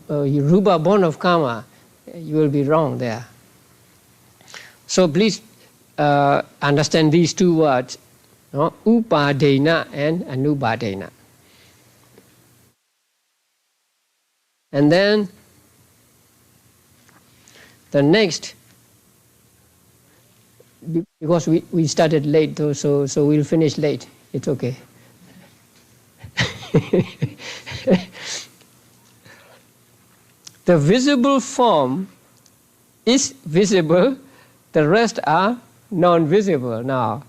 rupa born of karma, you will be wrong there. So please understand these 2 words, no? Upadena and anupadena. And then because we started late, though, so we'll finish late. It's okay. The visible form is visible, the rest are non-visible. Now,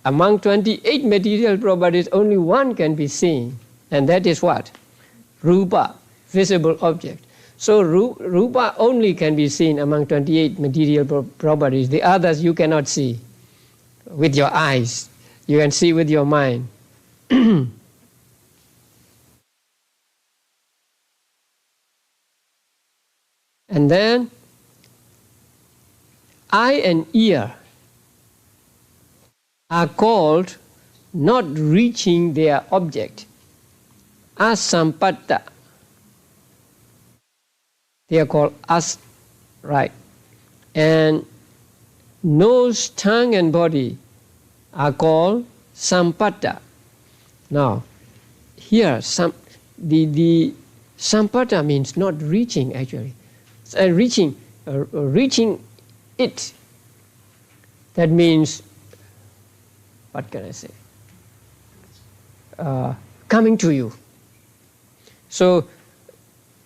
among 28 material properties, only one can be seen, and that is what? Rupa, visible object. So Rupa only can be seen among 28 material properties. The others you cannot see with your eyes. You can see with your mind. And then eye and ear are called not reaching their object, asampatta. They are called as, right? And nose, tongue, and body are called sampatta. Now, here, the sampatta means not reaching, actually. Reaching it. That means, what can I say? Coming to you. So,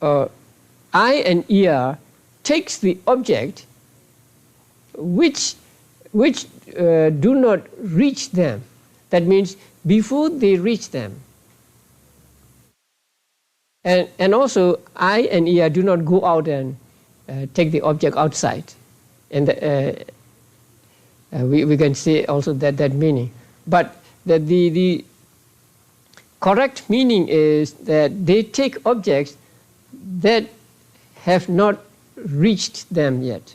eye and ear takes the object which do not reach them. That means before they reach them. And also eye and ear do not go out and take the object outside. And we can say also that meaning. But the correct meaning is that they take objects that have not reached them yet.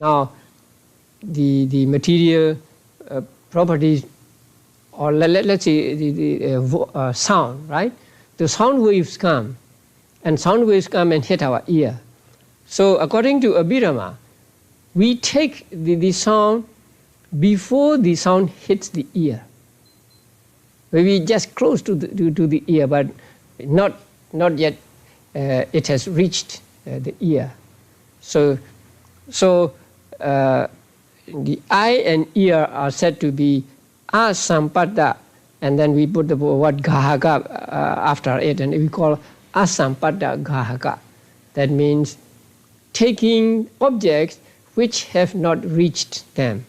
Now, the material properties, or let's say the sound, right? The sound waves come, and sound waves come and hit our ear. So according to Abhidhamma, we take the sound before the sound hits the ear. Maybe just close to the ear, but not yet. It has reached the ear. So the eye and ear are said to be asampatta, and then we put the word gahaka after it, and we call asampatta gahaka. That means taking objects which have not reached them.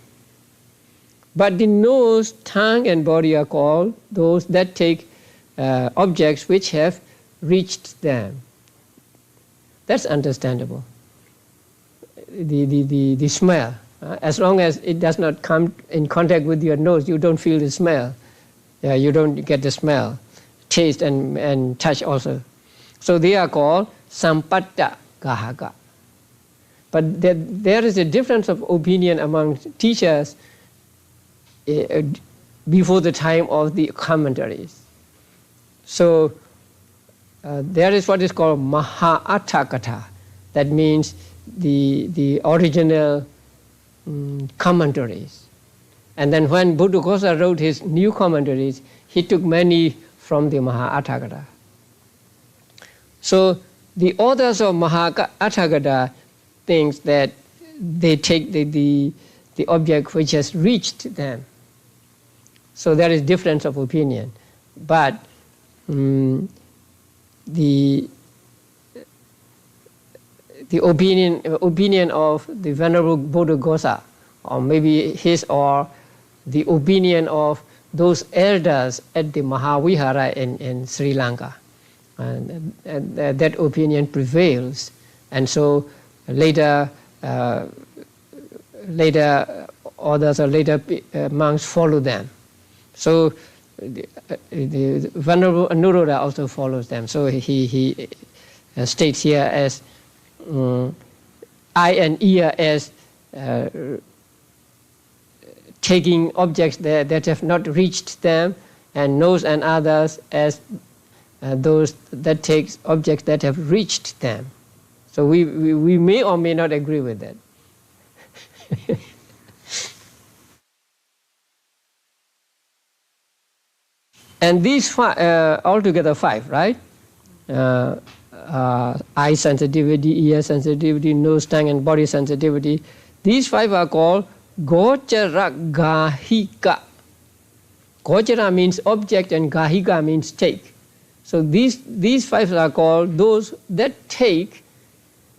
But the nose, tongue, and body are called those that take objects which have reached them. That's understandable. The smell, as long as it does not come in contact with your nose, you don't feel the smell. You don't get the smell, taste and touch also. So they are called sampatta gahaka. But there is a difference of opinion among teachers before the time of the commentaries. So there is what is called Mahāatthakatha. That means the original commentaries. And then when Buddhaghosa wrote his new commentaries, he took many from the Mahāatthakatha. So the authors of Mahāatthakatha thinks that they take the object which has reached them. So there is difference of opinion. But the opinion of the Venerable Buddhaghosa, or maybe his or the opinion of those elders at the Mahavihara in Sri Lanka, and that opinion prevails, and so later others or later monks follow them. So the Venerable Anuruddha also follows them. So he states here as eye and ear as taking objects that have not reached them, and nose and others as those that take objects that have reached them. So we may or may not agree with that. And these altogether 5, right? Eye sensitivity, ear sensitivity, nose, tongue, and body sensitivity. These 5 are called gochara-gāhika. Gochara means object and gāhika means take. So these 5 are called those that take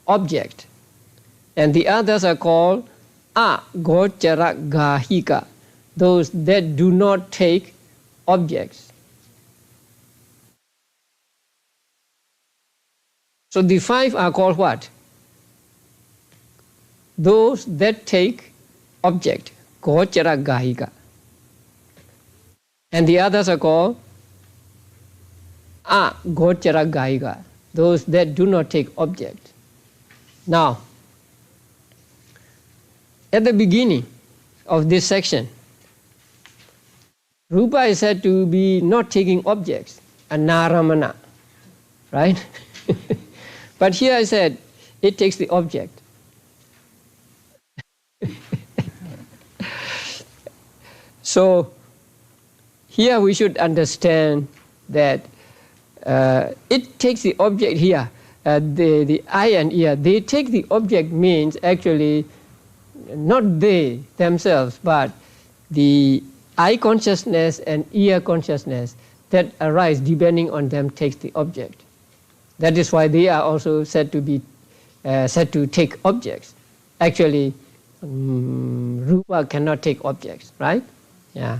object. And the others are called agochara-gāhika, those that do not take objects. So the 5 are called what? Those that take object, gochara-gāhika. And the others are called agochara-gāhika, those that do not take object. Now, at the beginning of this section, Rupa is said to be not taking objects, anaramana, right? But here I said it takes the object. So here we should understand that it takes the object here. The eye and ear, they take the object means actually not they themselves, but the eye consciousness and ear consciousness that arise depending on them takes the object. That is why they are also said to be said to take objects. Actually, Rupa cannot take objects, right? Yeah.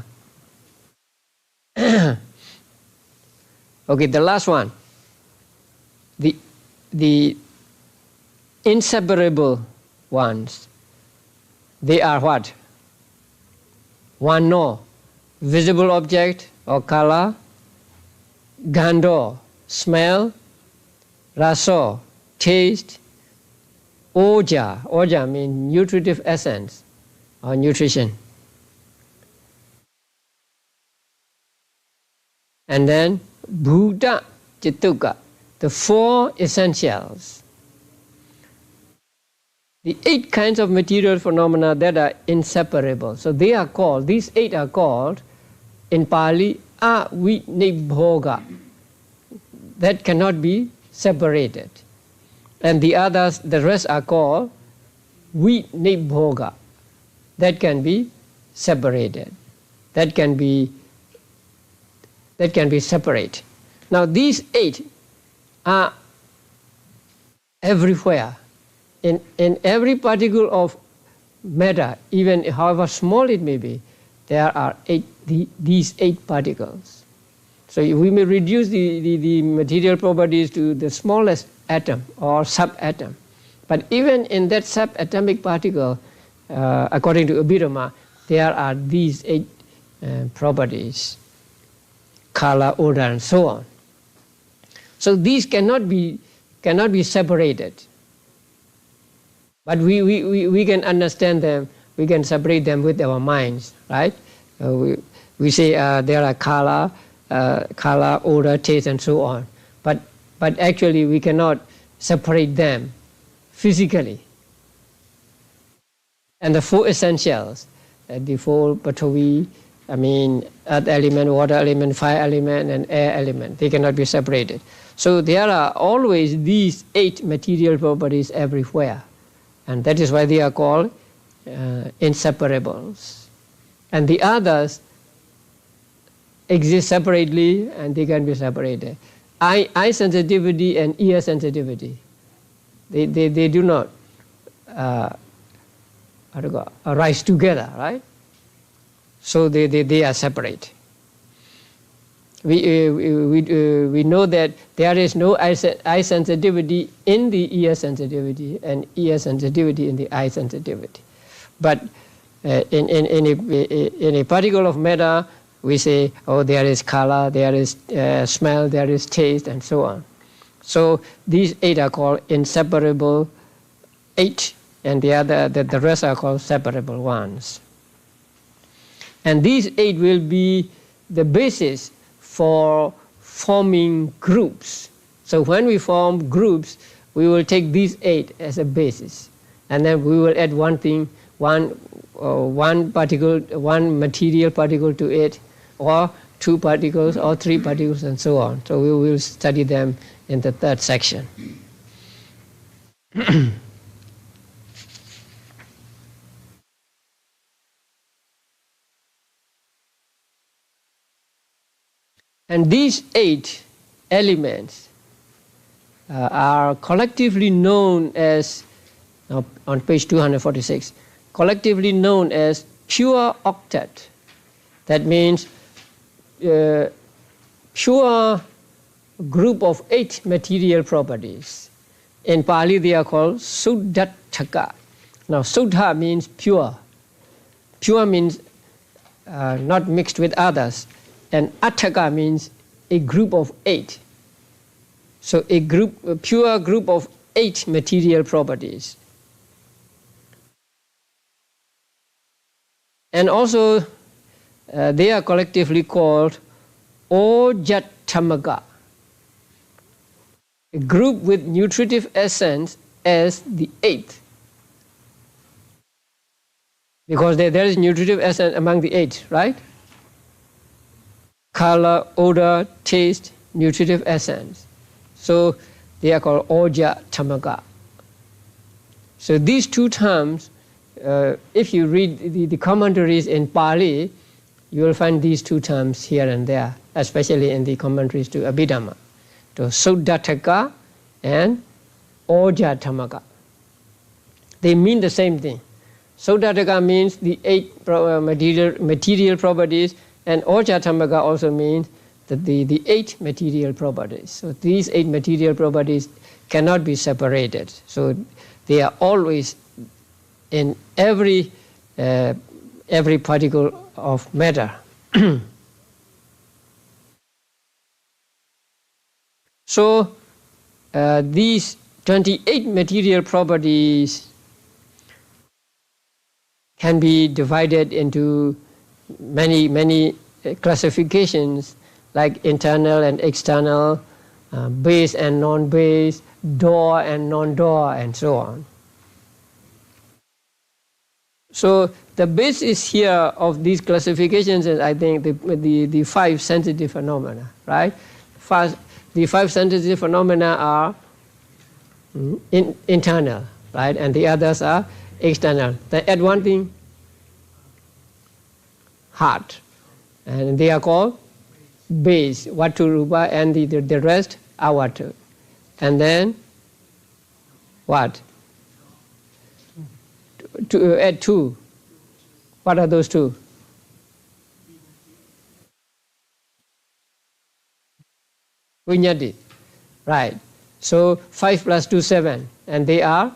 Okay, the last one. The inseparable ones. They are what? One no, visible object or color, gandho, smell, raso, taste, oja means nutritive essence or nutrition. And then bhuta chittuka, the 4 essentials. The 8 kinds of material phenomena that are inseparable. So they are called, these 8 are called in Pali avinibhoga, that cannot be separated. And the others, the rest are called vinibhoga, that can be separated, that can be separate. Now these 8 are everywhere. In every particle of matter, even however small it may be, there are these 8 particles. So we may reduce the material properties to the smallest atom or subatom. But even in that subatomic particle, according to Abhidhamma, there are these 8 properties, color, odor, and so on. So these cannot be separated. But we can understand them, we can separate them with our minds, right? We say there are color, odor, taste, and so on. But actually we cannot separate them physically. And the 4 essentials, the 4 Patavi, earth element, water element, fire element, and air element, they cannot be separated. So there are always these 8 material properties everywhere. And that is why they are called inseparables. And the others exist separately and they can be separated. Eye sensitivity and ear sensitivity, they do not arise together, right? So they are separate. We know that there is no eye sensitivity in the ear sensitivity and ear sensitivity in the eye sensitivity. But in a particle of matter, we say, oh, there is color, there is smell, there is taste, and so on. So these 8 are called inseparable 8, and the rest are called separable ones. And these 8 will be the basis for forming groups. So when we form groups, we will take these 8 as a basis, and then we will add one thing, one particle, one material particle to it, or 2 particles, or 3 particles, and so on. So we will study them in the 3rd section. And these 8 elements are collectively known as, on page 246, collectively known as pure octet. That means pure group of 8 material properties. In Pali they are called Suddhattaka. Now Suddha means pure. Pure means not mixed with others. And Attaka means a group of 8. So a pure group of 8 material properties. And also they are collectively called Ojattamaka, a group with nutritive essence as the 8th. Because there is nutritive essence among the 8, right? Color, odor, taste, nutritive essence. So they are called Ojattamaka. So these 2 terms, if you read the commentaries in Pali, you will find these 2 terms here and there, especially in the commentaries to Abhidhamma, to Suddhattaka and Ojattamaka. They mean the same thing. Suddhattaka means the 8 material properties, and Ojattamaka also means the 8 material properties. So these 8 material properties cannot be separated. So they are always in every particle of matter. So these 28 material properties can be divided into many classifications, like internal and external, base and non-base, door and non-door, and so on. So the basis here of these classifications is, I think, the 5 sensitive phenomena, right? The 5 sensitive phenomena are internal, right? And the others are external. Then add one thing, heart. And they are called base, Vatu Rupa, and the rest are Vatu. And then what? To add 2. What are those 2? Viññati. Right. So 5 plus 2, 7. And they are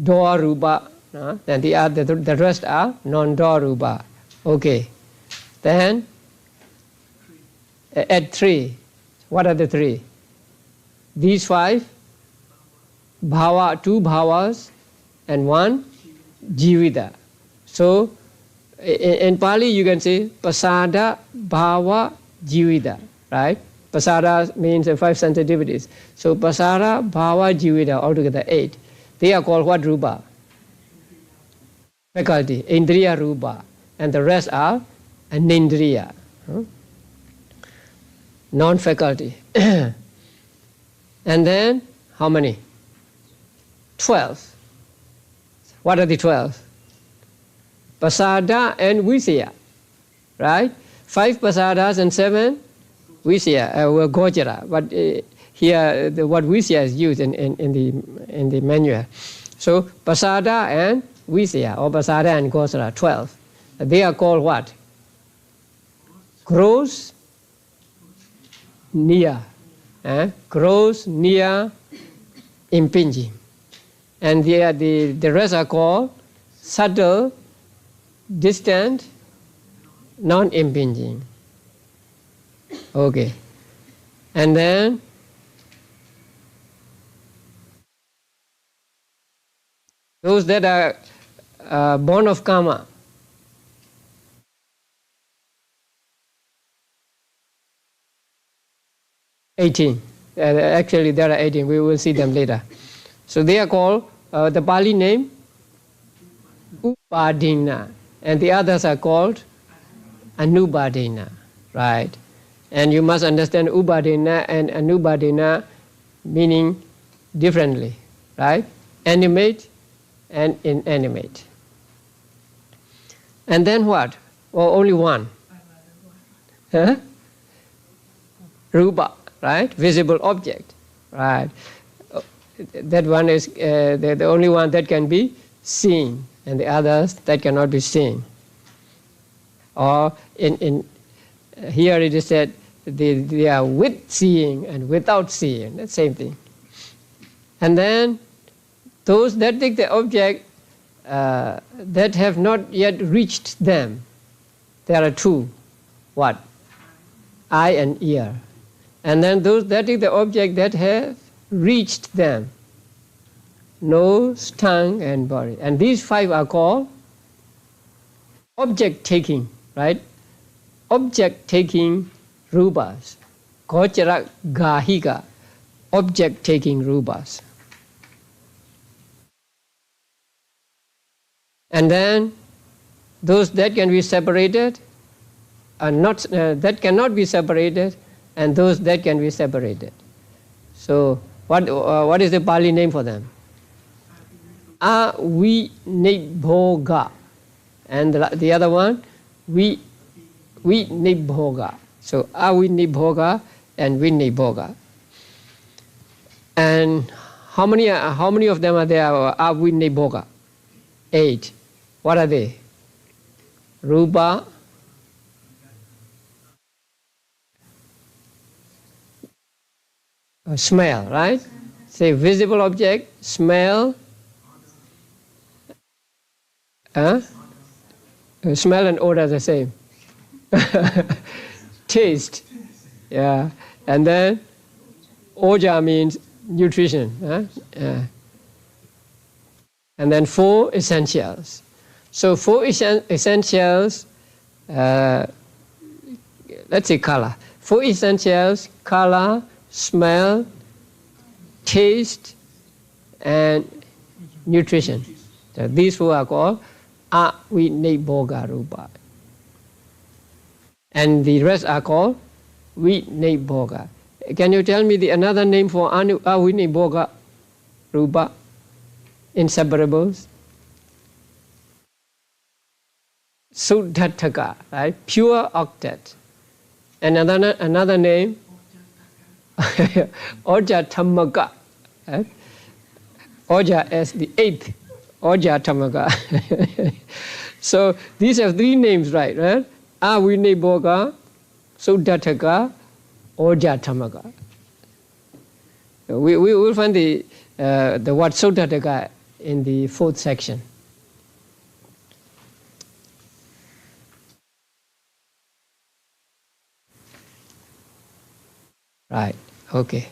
Dora Rupa. Then the rest are non-Dora Rupa. Okay. Then add 3. What are the 3? These 5, bhava, 2 bhavas and 1 jivita. So in Pali you can say pasada, bhava, jivita, right? Pasada means 5 sensitivities. So pasada, bhava, jivita, altogether 8. They are called what rupa? Faculty, indriya rupa. And the rest are anindriya, non-faculty. And then how many? 12. What are the 12? Pasada and Visaya, right? 5 pasadas and 7 Visaya, Gojara. But here the word Visaya is used in the manual. So pasada and Visaya, or pasada and Gojara, 12. They are called what? Gross, near. Gross, near, impinging. And the rest are called subtle, distant, non-impinging. Okay. And then those that are born of karma. Actually, there are 18. We will see them later. So they are called, the Pali name, Upadina. And the others are called Anubadina, right? And you must understand Upadina and Anubadina meaning differently, right? Animate and inanimate. And then what? Or only one? Huh? Rupa, right? Visible object, right? That one is the only one that can be seen, and the others that cannot be seen. Or in here it is said they are with seeing and without seeing, the same thing. And then those that take the object that have not yet reached them, there are two. What? Eye and ear. And then those that take the object that have reached them, nose, tongue, and body. And these five are called object taking, right? Object taking rupas. Gochara gahika, object taking rupas. And then those that can be separated are not that cannot be separated, and those that can be separated. So what is the Pali name for them? Avinibhoga, and the other one vinibhoga. So avinibhoga and vinibhoga. And how many of them are there? Avinibhoga? 8. What are they? Rupa, smell, right? Say visible object, smell, smell and odor are the same. Taste, yeah. And then oja means nutrition. And then 4 essentials. So 4 essentials, let's say color. 4 essentials, color, smell, taste, and nutrition. So these 4 are called avinibhoga rupa. And the rest are called vinibhoga. Can you tell me another name for avinibhoga rupa? Inseparables. Suddhataka, right? Pure octet. And another name, Ojathamaka. Right? Oja as the 8th, Ojathamaka. So these have 3 names, right? Avinibhoga, Suddhataka, Ojathamaka. We will find the word Suddhataka in the 4th section. Right, okay.